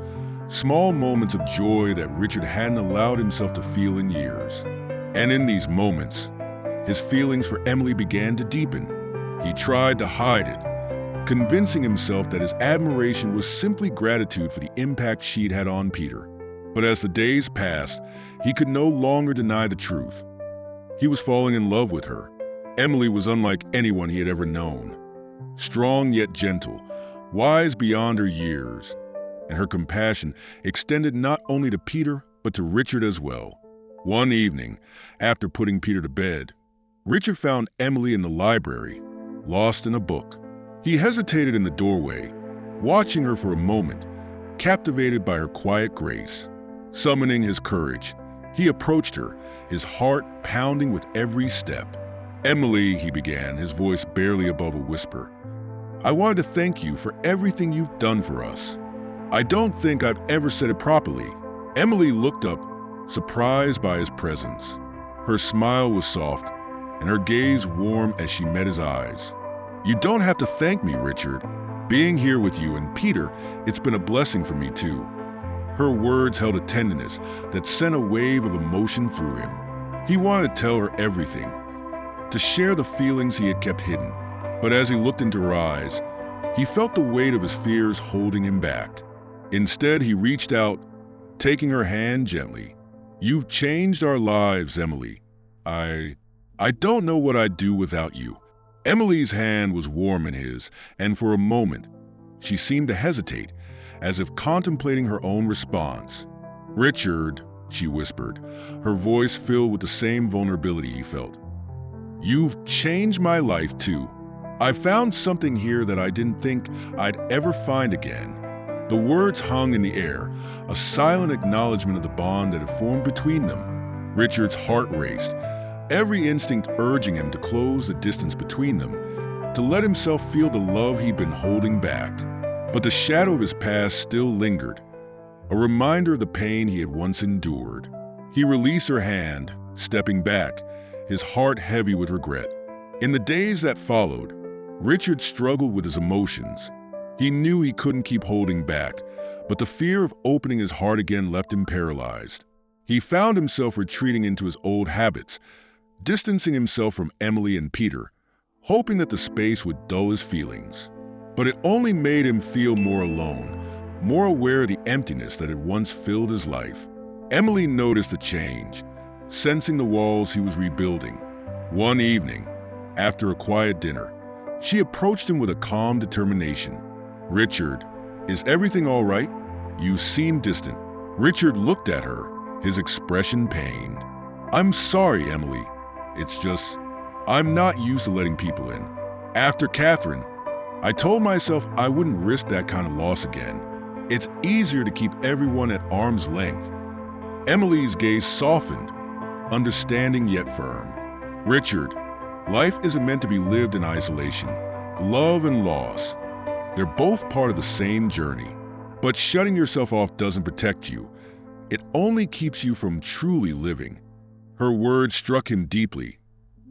small moments of joy that Richard hadn't allowed himself to feel in years. And in these moments, his feelings for Emily began to deepen. He tried to hide it, convincing himself that his admiration was simply gratitude for the impact she'd had on Peter. But as the days passed, he could no longer deny the truth. He was falling in love with her. Emily was unlike anyone he had ever known. strong yet gentle, wise beyond her years, and her compassion extended not only to Peter, but to Richard as well. One evening, after putting Peter to bed, Richard found Emily in the library, lost in a book. He hesitated in the doorway, watching her for a moment, captivated by her quiet grace. Summoning his courage, he approached her, his heart pounding with every step. "Emily," he began, his voice barely above a whisper, "I wanted to thank you for everything you've done for us. I don't think I've ever said it properly." Emily looked up, surprised by his presence. Her smile was soft, and her gaze warm as she met his eyes. "You don't have to thank me, Richard. Being here with you and Peter, it's been a blessing for me too." Her words held a tenderness that sent a wave of emotion through him. He wanted to tell her everything, to share the feelings he had kept hidden. But as he looked into her eyes, he felt the weight of his fears holding him back. Instead, he reached out, taking her hand gently. "You've changed our lives, Emily. I don't know what I'd do without you." Emily's hand was warm in his, and for a moment, she seemed to hesitate, as if contemplating her own response. "Richard," she whispered, her voice filled with the same vulnerability he felt. "You've changed my life too. I found something here that I didn't think I'd ever find again." The words hung in the air, a silent acknowledgement of the bond that had formed between them. Richard's heart raced, every instinct urging him to close the distance between them, to let himself feel the love he'd been holding back. But the shadow of his past still lingered, a reminder of the pain he had once endured. He released her hand, stepping back, his heart heavy with regret. In the days that followed, Richard struggled with his emotions. He knew he couldn't keep holding back, but the fear of opening his heart again left him paralyzed. He found himself retreating into his old habits, distancing himself from Emily and Peter, hoping that the space would dull his feelings. But it only made him feel more alone, more aware of the emptiness that had once filled his life. Emily noticed the change, sensing the walls he was rebuilding. One evening, after a quiet dinner, she approached him with a calm determination. "Richard, is everything all right? You seem distant." Richard looked at her, his expression pained. "I'm sorry, Emily. It's just, I'm not used to letting people in. After Catherine, I told myself I wouldn't risk that kind of loss again. It's easier to keep everyone at arm's length." Emily's gaze softened, understanding yet firm. "Richard, life isn't meant to be lived in isolation. Love and loss, they're both part of the same journey. But shutting yourself off doesn't protect you. It only keeps you from truly living." Her words struck him deeply,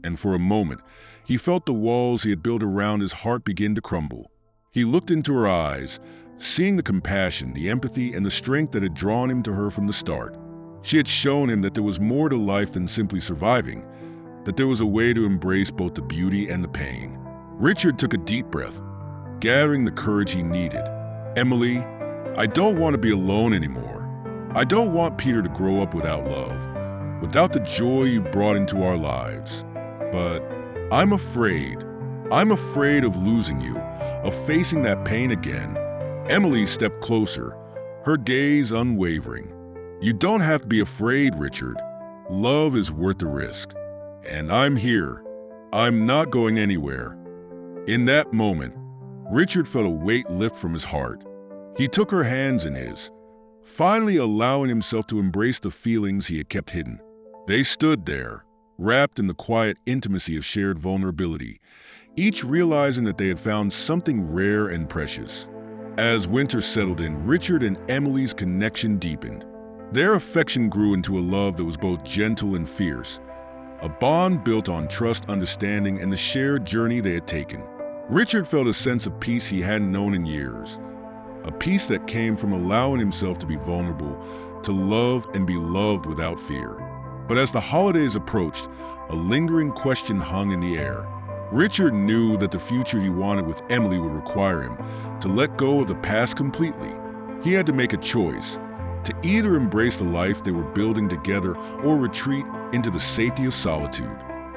and for a moment, he felt the walls he had built around his heart begin to crumble. He looked into her eyes, seeing the compassion, the empathy, and the strength that had drawn him to her from the start. She had shown him that there was more to life than simply surviving, that there was a way to embrace both the beauty and the pain. Richard took a deep breath, gathering the courage he needed. "Emily, I don't want to be alone anymore. I don't want Peter to grow up without love, without the joy you've brought into our lives. But I'm afraid of losing you, of facing that pain again." Emily stepped closer, her gaze unwavering. "You don't have to be afraid, Richard. Love is worth the risk. And I'm here. I'm not going anywhere." In that moment, Richard felt a weight lift from his heart. He took her hands in his, finally allowing himself to embrace the feelings he had kept hidden. They stood there, wrapped in the quiet intimacy of shared vulnerability, each realizing that they had found something rare and precious. As winter settled in, Richard and Emily's connection deepened. Their affection grew into a love that was both gentle and fierce, a bond built on trust, understanding, and the shared journey they had taken. Richard felt a sense of peace he hadn't known in years, a peace that came from allowing himself to be vulnerable, to love and be loved without fear. But as the holidays approached, a lingering question hung in the air. Richard knew that the future he wanted with Emily would require him to let go of the past completely. He had to make a choice, to either embrace the life they were building together or retreat into the safety of solitude.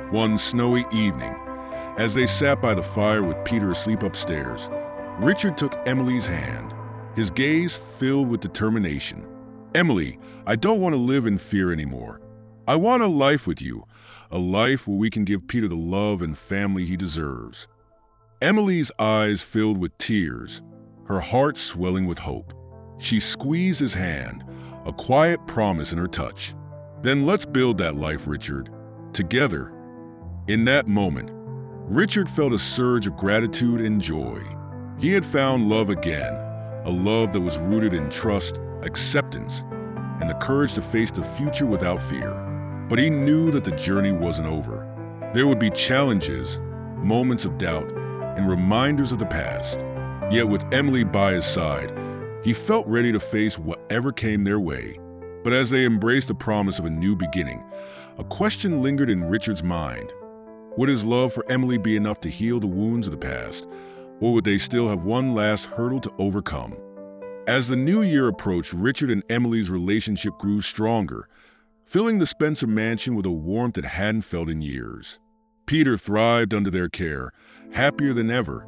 One snowy evening, As they sat by the fire with Peter asleep upstairs, Richard took Emily's hand, his gaze filled with determination. "Emily, I don't want to live in fear anymore. I want a life with you, a life where we can give Peter the love and family he deserves." Emily's eyes filled with tears, her heart swelling with hope. She squeezed his hand, a quiet promise in her touch. "Then let's build that life, Richard, together." In that moment, Richard felt a surge of gratitude and joy. He had found love again, a love that was rooted in trust, acceptance, and the courage to face the future without fear. But he knew that the journey wasn't over. There would be challenges, moments of doubt, and reminders of the past. Yet with Emily by his side, he felt ready to face whatever came their way. But as they embraced the promise of a new beginning, a question lingered in Richard's mind. Would his love for Emily be enough to heal the wounds of the past, or would they still have one last hurdle to overcome? As the new year approached, Richard and Emily's relationship grew stronger, filling the Spencer mansion with a warmth it hadn't felt in years. Peter thrived under their care, happier than ever,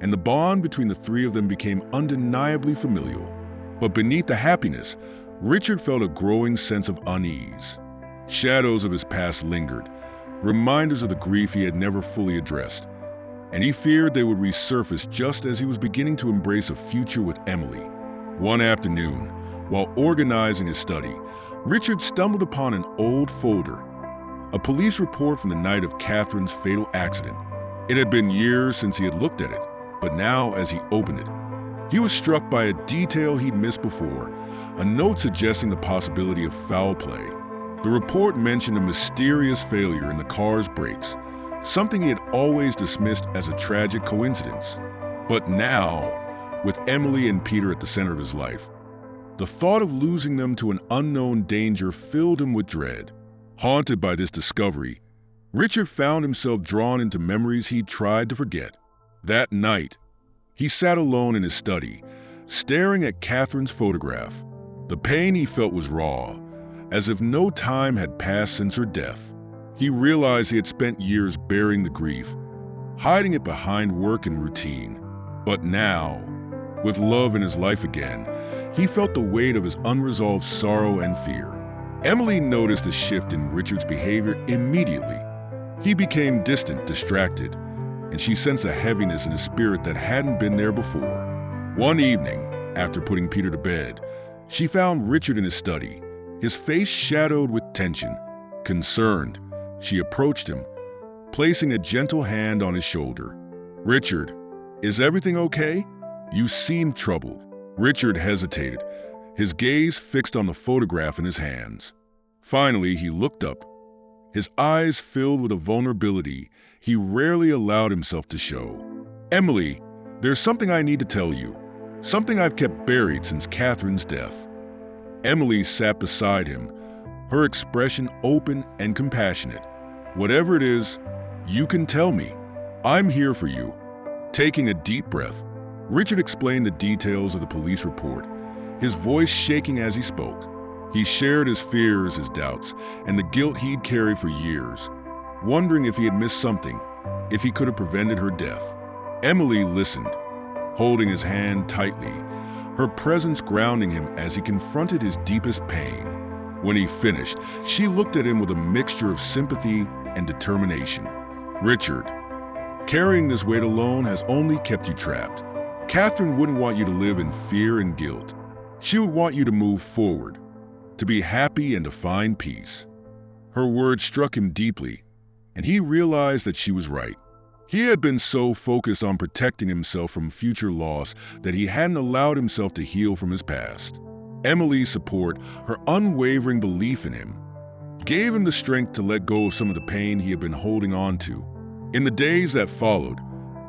and the bond between the three of them became undeniably familial. But beneath the happiness, Richard felt a growing sense of unease. Shadows of his past lingered, reminders of the grief he had never fully addressed, and he feared they would resurface just as he was beginning to embrace a future with Emily. One afternoon, while organizing his study, Richard stumbled upon an old folder, a police report from the night of Catherine's fatal accident. It had been years since he had looked at it, but now as he opened it, he was struck by a detail he'd missed before, a note suggesting the possibility of foul play. The report mentioned a mysterious failure in the car's brakes, something he had always dismissed as a tragic coincidence. But now, with Emily and Peter at the center of his life, the thought of losing them to an unknown danger filled him with dread. Haunted by this discovery, Richard found himself drawn into memories he'd tried to forget. That night, he sat alone in his study, staring at Catherine's photograph. The pain he felt was raw, as if no time had passed since her death. He realized he had spent years burying the grief, hiding it behind work and routine. But now, with love in his life again, he felt the weight of his unresolved sorrow and fear. Emily noticed a shift in Richard's behavior immediately. He became distant, distracted, and she sensed a heaviness in his spirit that hadn't been there before. One evening, after putting Peter to bed, she found Richard in his study, his face shadowed with tension. Concerned, she approached him, placing a gentle hand on his shoulder. "Richard, is everything okay? You seem troubled." Richard hesitated, his gaze fixed on the photograph in his hands. Finally, he looked up, his eyes filled with a vulnerability he rarely allowed himself to show. "Emily, there's something I need to tell you, something I've kept buried since Catherine's death." Emily sat beside him, her expression open and compassionate. "Whatever it is, you can tell me. I'm here for you." Taking a deep breath, Richard explained the details of the police report, his voice shaking as he spoke. He shared his fears, his doubts, and the guilt he'd carried for years, wondering if he had missed something, if he could have prevented her death. Emily listened, holding his hand tightly, her presence grounding him as he confronted his deepest pain. When he finished, she looked at him with a mixture of sympathy and determination. "Richard, carrying this weight alone has only kept you trapped. Catherine wouldn't want you to live in fear and guilt. She would want you to move forward, to be happy and to find peace." Her words struck him deeply, and he realized that she was right. He had been so focused on protecting himself from future loss that he hadn't allowed himself to heal from his past. Emily's support, her unwavering belief in him, gave him the strength to let go of some of the pain he had been holding on to. In the days that followed,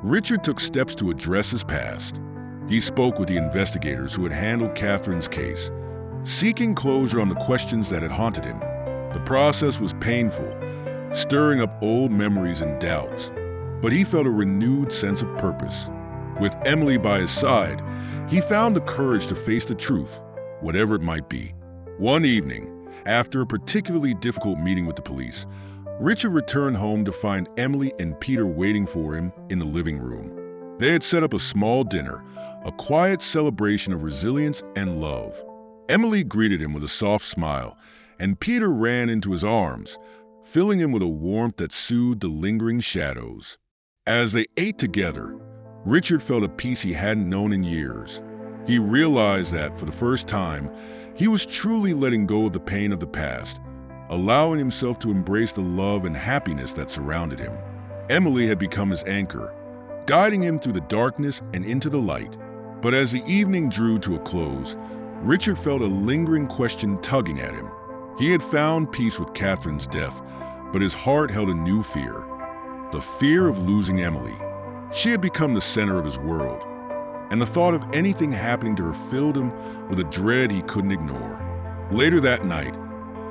Richard took steps to address his past. He spoke with the investigators who had handled Catherine's case, seeking closure on the questions that had haunted him. The process was painful, stirring up old memories and doubts, but he felt a renewed sense of purpose. With Emily by his side, he found the courage to face the truth, whatever it might be. One evening, after a particularly difficult meeting with the police, Richard returned home to find Emily and Peter waiting for him in the living room. They had set up a small dinner, a quiet celebration of resilience and love. Emily greeted him with a soft smile, and Peter ran into his arms, filling him with a warmth that soothed the lingering shadows. As they ate together, Richard felt a peace he hadn't known in years. He realized that, for the first time, he was truly letting go of the pain of the past, allowing himself to embrace the love and happiness that surrounded him. Emily had become his anchor, guiding him through the darkness and into the light. But as the evening drew to a close, Richard felt a lingering question tugging at him. He had found peace with Catherine's death, but his heart held a new fear. The fear of losing Emily. She had become the center of his world, and the thought of anything happening to her filled him with a dread he couldn't ignore. Later that night,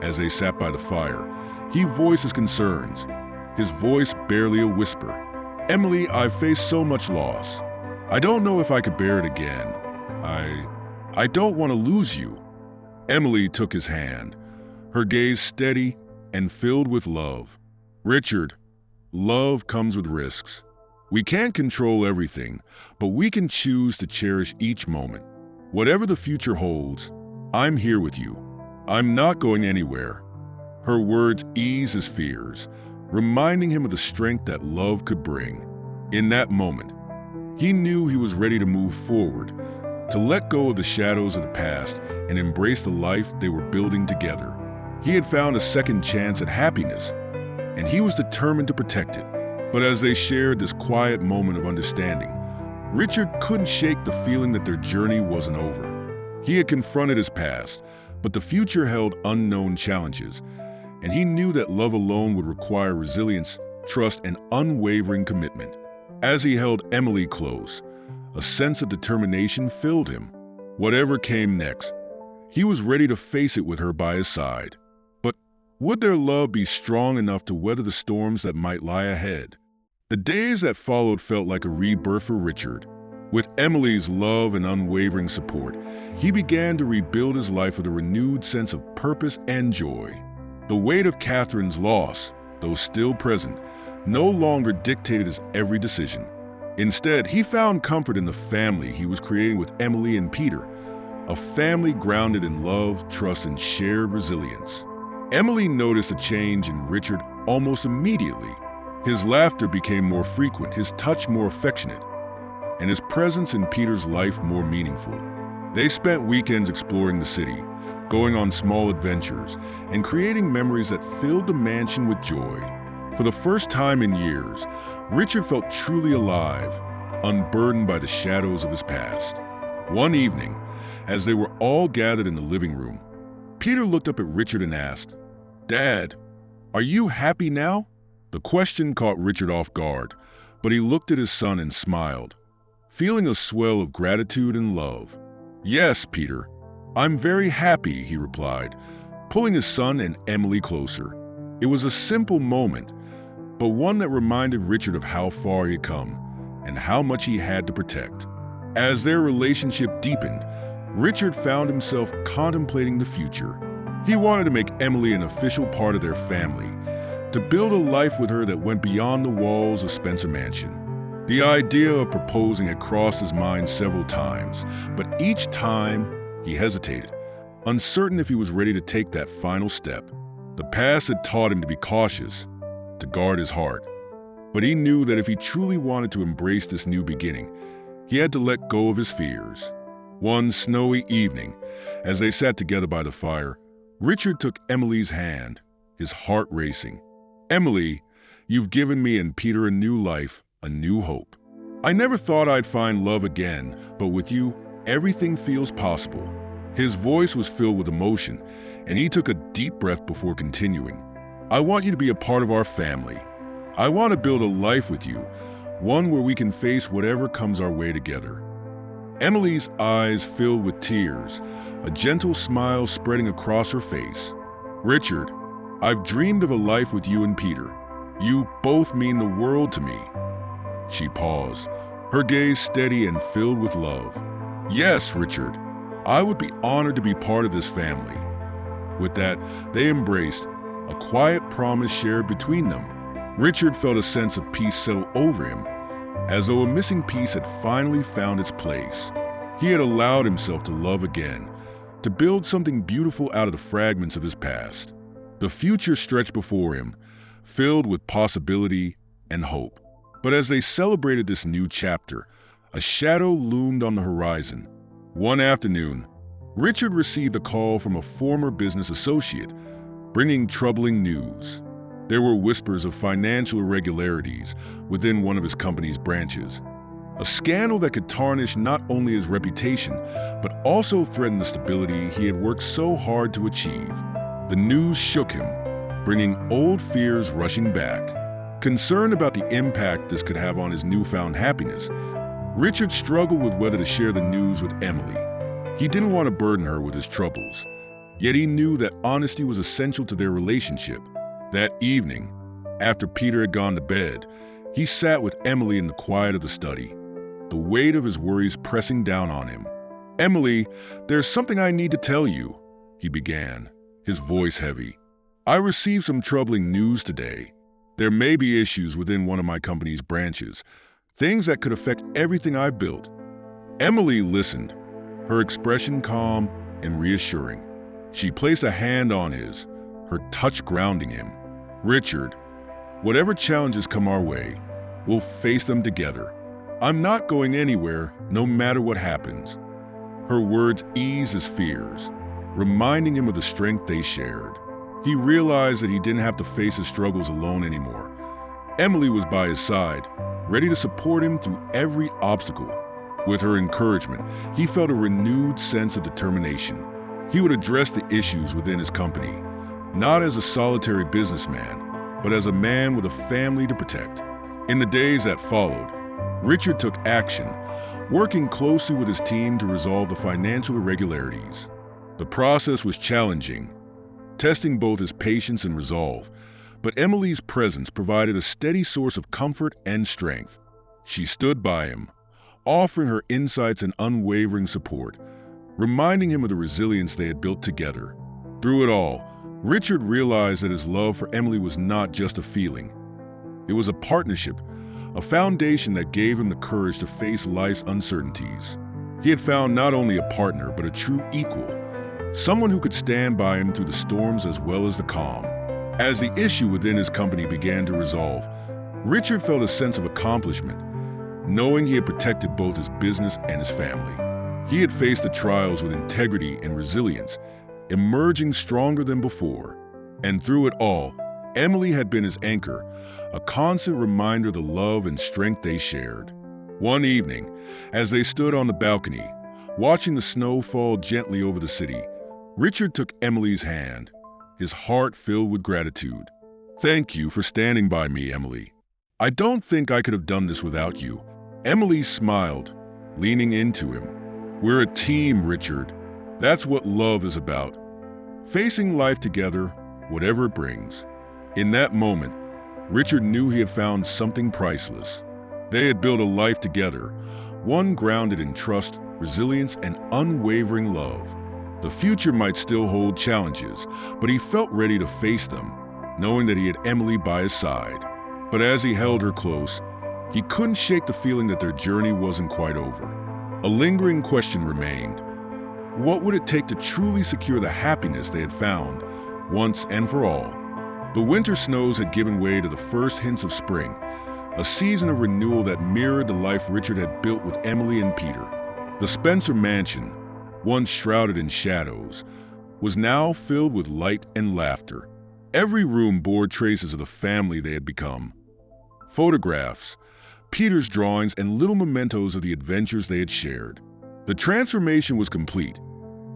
as they sat by the fire, he voiced his concerns, his voice barely a whisper. "Emily, I've faced so much loss. I don't know if I could bear it again. I don't want to lose you." Emily took his hand, her gaze steady and filled with love. "Richard, love comes with risks. We can't control everything, but we can choose to cherish each moment. Whatever the future holds, I'm here with you. I'm not going anywhere." Her words eased his fears, reminding him of the strength that love could bring. In that moment, he knew he was ready to move forward, to let go of the shadows of the past and embrace the life they were building together. He had found a second chance at happiness, and he was determined to protect it. But as they shared this quiet moment of understanding, Richard couldn't shake the feeling that their journey wasn't over. He had confronted his past, but the future held unknown challenges, and he knew that love alone would require resilience, trust, and unwavering commitment. As he held Emily close, a sense of determination filled him. Whatever came next, he was ready to face it with her by his side. But would their love be strong enough to weather the storms that might lie ahead? The days that followed felt like a rebirth for Richard. With Emily's love and unwavering support, he began to rebuild his life with a renewed sense of purpose and joy. The weight of Catherine's loss, though still present, no longer dictated his every decision. Instead, he found comfort in the family he was creating with Emily and Peter, a family grounded in love, trust, and shared resilience. Emily noticed a change in Richard almost immediately. His laughter became more frequent, his touch more affectionate, and his presence in Peter's life more meaningful. They spent weekends exploring the city, going on small adventures, and creating memories that filled the mansion with joy. For the first time in years, Richard felt truly alive, unburdened by the shadows of his past. One evening, as they were all gathered in the living room, Peter looked up at Richard and asked, "Dad, are you happy now?" The question caught Richard off guard, but he looked at his son and smiled, feeling a swell of gratitude and love. "Yes, Peter, I'm very happy," he replied, pulling his son and Emily closer. It was a simple moment, but one that reminded Richard of how far he had come and how much he had to protect. As their relationship deepened, Richard found himself contemplating the future. He wanted to make Emily an official part of their family, to build a life with her that went beyond the walls of Spencer Mansion. The idea of proposing had crossed his mind several times, but each time he hesitated, uncertain if he was ready to take that final step. The past had taught him to be cautious, to guard his heart. But he knew that if he truly wanted to embrace this new beginning, he had to let go of his fears. One snowy evening, as they sat together by the fire, Richard took Emily's hand, his heart racing. "Emily, you've given me and Peter a new life, a new hope. I never thought I'd find love again, but with you, everything feels possible." His voice was filled with emotion, and he took a deep breath before continuing. "I want you to be a part of our family. I want to build a life with you, one where we can face whatever comes our way together." Emily's eyes filled with tears, a gentle smile spreading across her face. "Richard, I've dreamed of a life with you and Peter. You both mean the world to me." She paused, her gaze steady and filled with love. "Yes, Richard, I would be honored to be part of this family." With that, they embraced, a quiet promise shared between them. Richard felt a sense of peace settle over him, as though a missing piece had finally found its place. He had allowed himself to love again, to build something beautiful out of the fragments of his past. The future stretched before him, filled with possibility and hope. But as they celebrated this new chapter, a shadow loomed on the horizon. One afternoon, Richard received a call from a former business associate, bringing troubling news. There were whispers of financial irregularities within one of his company's branches, a scandal that could tarnish not only his reputation, but also threaten the stability he had worked so hard to achieve. The news shook him, bringing old fears rushing back. Concerned about the impact this could have on his newfound happiness, Richard struggled with whether to share the news with Emily. He didn't want to burden her with his troubles, yet he knew that honesty was essential to their relationship. That evening, after Peter had gone to bed, he sat with Emily in the quiet of the study, the weight of his worries pressing down on him. "Emily, there's something I need to tell you," he began, his voice heavy. "I received some troubling news today. There may be issues within one of my company's branches, things that could affect everything I've built." Emily listened, her expression calm and reassuring. She placed a hand on his, her touch grounding him. "Richard, whatever challenges come our way, we'll face them together. I'm not going anywhere, no matter what happens." Her words eased his fears, reminding him of the strength they shared. He realized that he didn't have to face his struggles alone anymore. Emily was by his side, ready to support him through every obstacle. With her encouragement, he felt a renewed sense of determination. He would address the issues within his company, not as a solitary businessman, but as a man with a family to protect. In the days that followed, Richard took action, working closely with his team to resolve the financial irregularities. The process was challenging, testing both his patience and resolve, but Emily's presence provided a steady source of comfort and strength. She stood by him, offering her insights and unwavering support, reminding him of the resilience they had built together. Through it all, Richard realized that his love for Emily was not just a feeling. It was a partnership, a foundation that gave him the courage to face life's uncertainties. He had found not only a partner, but a true equal, someone who could stand by him through the storms as well as the calm. As the issue within his company began to resolve, Richard felt a sense of accomplishment, knowing he had protected both his business and his family. He had faced the trials with integrity and resilience, emerging stronger than before. And through it all, Emily had been his anchor, a constant reminder of the love and strength they shared. One evening, as they stood on the balcony, watching the snow fall gently over the city, Richard took Emily's hand, his heart filled with gratitude. "Thank you for standing by me, Emily. I don't think I could have done this without you." Emily smiled, leaning into him. "We're a team, Richard. That's what love is about. Facing life together, whatever it brings." In that moment, Richard knew he had found something priceless. They had built a life together, one grounded in trust, resilience, and unwavering love. The future might still hold challenges, but he felt ready to face them, knowing that he had Emily by his side. But as he held her close, he couldn't shake the feeling that their journey wasn't quite over. A lingering question remained. What would it take to truly secure the happiness they had found, once and for all? The winter snows had given way to the first hints of spring, a season of renewal that mirrored the life Richard had built with Emily and Peter. The Spencer mansion, once shrouded in shadows, was now filled with light and laughter. Every room bore traces of the family they had become. Photographs, Peter's drawings, and little mementos of the adventures they had shared. The transformation was complete,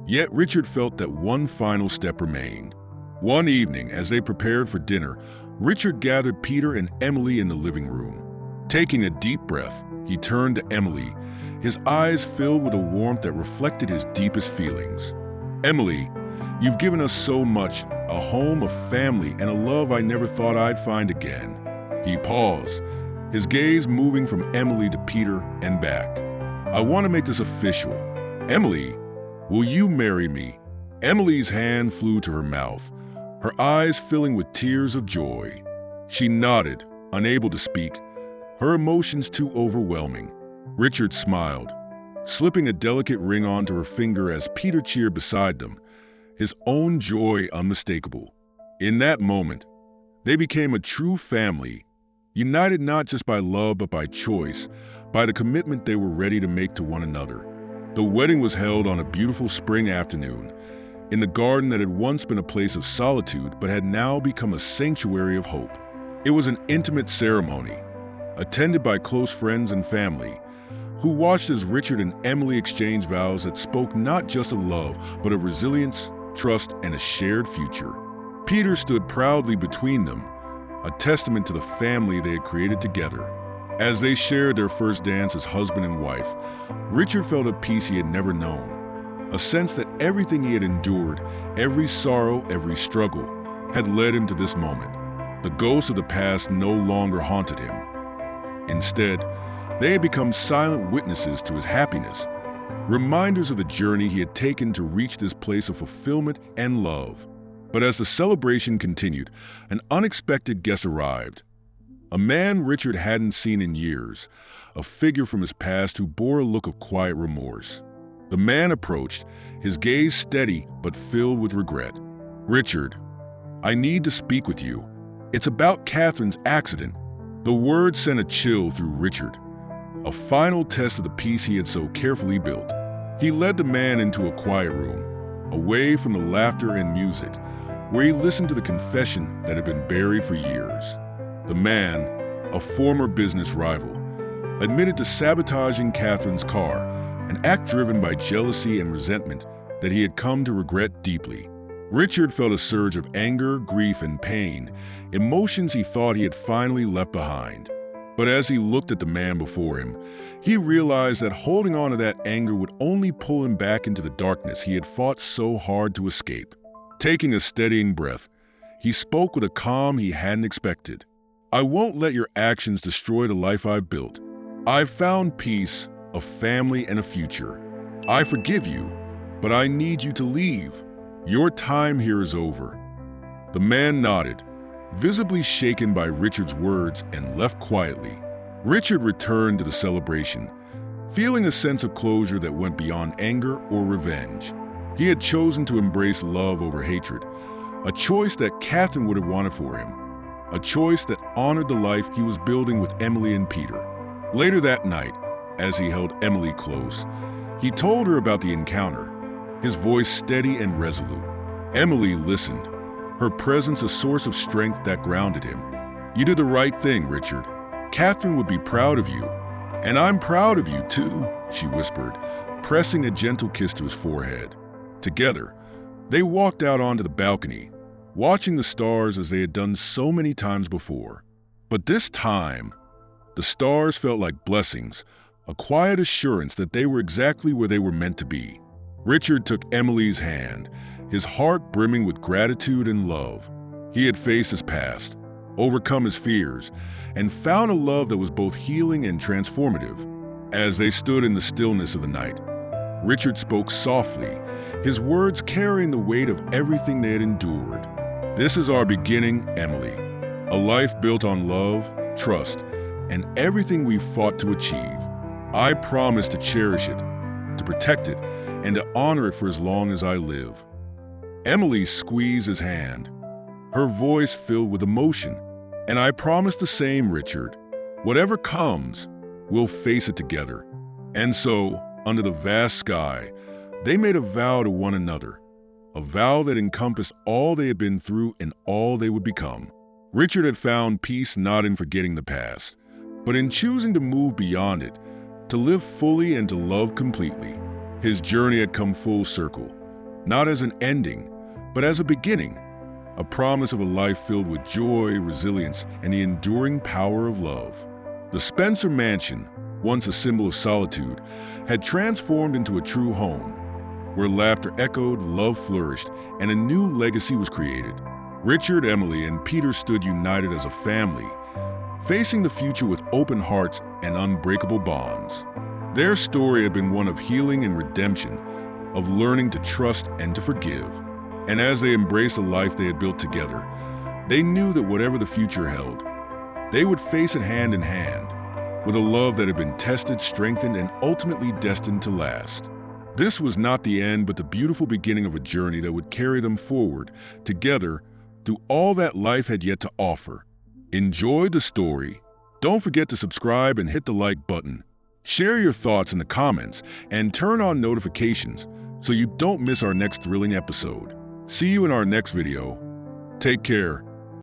yet Richard felt that one final step remained. One evening, as they prepared for dinner, Richard gathered Peter and Emily in the living room. Taking a deep breath, he turned to Emily, his eyes filled with a warmth that reflected his deepest feelings. "Emily, you've given us so much, a home, a family, and a love I never thought I'd find again." He paused, his gaze moving from Emily to Peter and back. "I want to make this official. Emily, will you marry me?" Emily's hand flew to her mouth, her eyes filling with tears of joy. She nodded, unable to speak, her emotions too overwhelming. Richard smiled, slipping a delicate ring onto her finger as Peter cheered beside them, his own joy unmistakable. In that moment, they became a true family, united not just by love but by choice, by the commitment they were ready to make to one another. The wedding was held on a beautiful spring afternoon, in the garden that had once been a place of solitude but had now become a sanctuary of hope. It was an intimate ceremony, attended by close friends and family, who watched as Richard and Emily exchanged vows that spoke not just of love, but of resilience, trust, and a shared future. Peter stood proudly between them, a testament to the family they had created together. As they shared their first dance as husband and wife, Richard felt a peace he had never known, a sense that everything he had endured, every sorrow, every struggle, had led him to this moment. The ghosts of the past no longer haunted him. Instead, they had become silent witnesses to his happiness, reminders of the journey he had taken to reach this place of fulfillment and love. But as the celebration continued, an unexpected guest arrived. A man Richard hadn't seen in years, a figure from his past who bore a look of quiet remorse. The man approached, his gaze steady but filled with regret. "Richard, I need to speak with you. It's about Catherine's accident." The words sent a chill through Richard, a final test of the peace he had so carefully built. He led the man into a quiet room, away from the laughter and music, where he listened to the confession that had been buried for years. The man, a former business rival, admitted to sabotaging Catherine's car, an act driven by jealousy and resentment that he had come to regret deeply. Richard felt a surge of anger, grief, and pain, emotions he thought he had finally left behind. But as he looked at the man before him, he realized that holding on to that anger would only pull him back into the darkness he had fought so hard to escape. Taking a steadying breath, he spoke with a calm he hadn't expected. "I won't let your actions destroy the life I've built. I've found peace, a family, and a future. I forgive you, but I need you to leave. Your time here is over." The man nodded, visibly shaken by Richard's words, and left quietly. Richard returned to the celebration, feeling a sense of closure that went beyond anger or revenge. He had chosen to embrace love over hatred, a choice that Catherine would have wanted for him, a choice that honored the life he was building with Emily and Peter. Later that night, as he held Emily close, he told her about the encounter, his voice steady and resolute. Emily listened, her presence a source of strength that grounded him. "You did the right thing, Richard. Catherine would be proud of you. And I'm proud of you too," she whispered, pressing a gentle kiss to his forehead. Together, they walked out onto the balcony, watching the stars as they had done so many times before. But this time, the stars felt like blessings, a quiet assurance that they were exactly where they were meant to be. Richard took Emily's hand, his heart brimming with gratitude and love. He had faced his past, overcome his fears, and found a love that was both healing and transformative. As they stood in the stillness of the night, Richard spoke softly, his words carrying the weight of everything they had endured. "This is our beginning, Emily. A life built on love, trust, and everything we've fought to achieve. I promise to cherish it, to protect it, and to honor it for as long as I live." Emily squeezed his hand, her voice filled with emotion. "And I promise the same, Richard. Whatever comes, we'll face it together." And so, under the vast sky, they made a vow to one another, a vow that encompassed all they had been through and all they would become. Richard had found peace not in forgetting the past, but in choosing to move beyond it, to live fully and to love completely. His journey had come full circle, not as an ending, but as a beginning, a promise of a life filled with joy, resilience, and the enduring power of love. The Spencer Mansion, once a symbol of solitude, had transformed into a true home, where laughter echoed, love flourished, and a new legacy was created. Richard, Emily, and Peter stood united as a family, facing the future with open hearts and unbreakable bonds. Their story had been one of healing and redemption, of learning to trust and to forgive. And as they embraced the life they had built together, they knew that whatever the future held, they would face it hand in hand, with a love that had been tested, strengthened, and ultimately destined to last. This was not the end, but the beautiful beginning of a journey that would carry them forward, together, through all that life had yet to offer. Enjoy the story. Don't forget to subscribe and hit the like button. Share your thoughts in the comments and turn on notifications so you don't miss our next thrilling episode. See you in our next video. Take care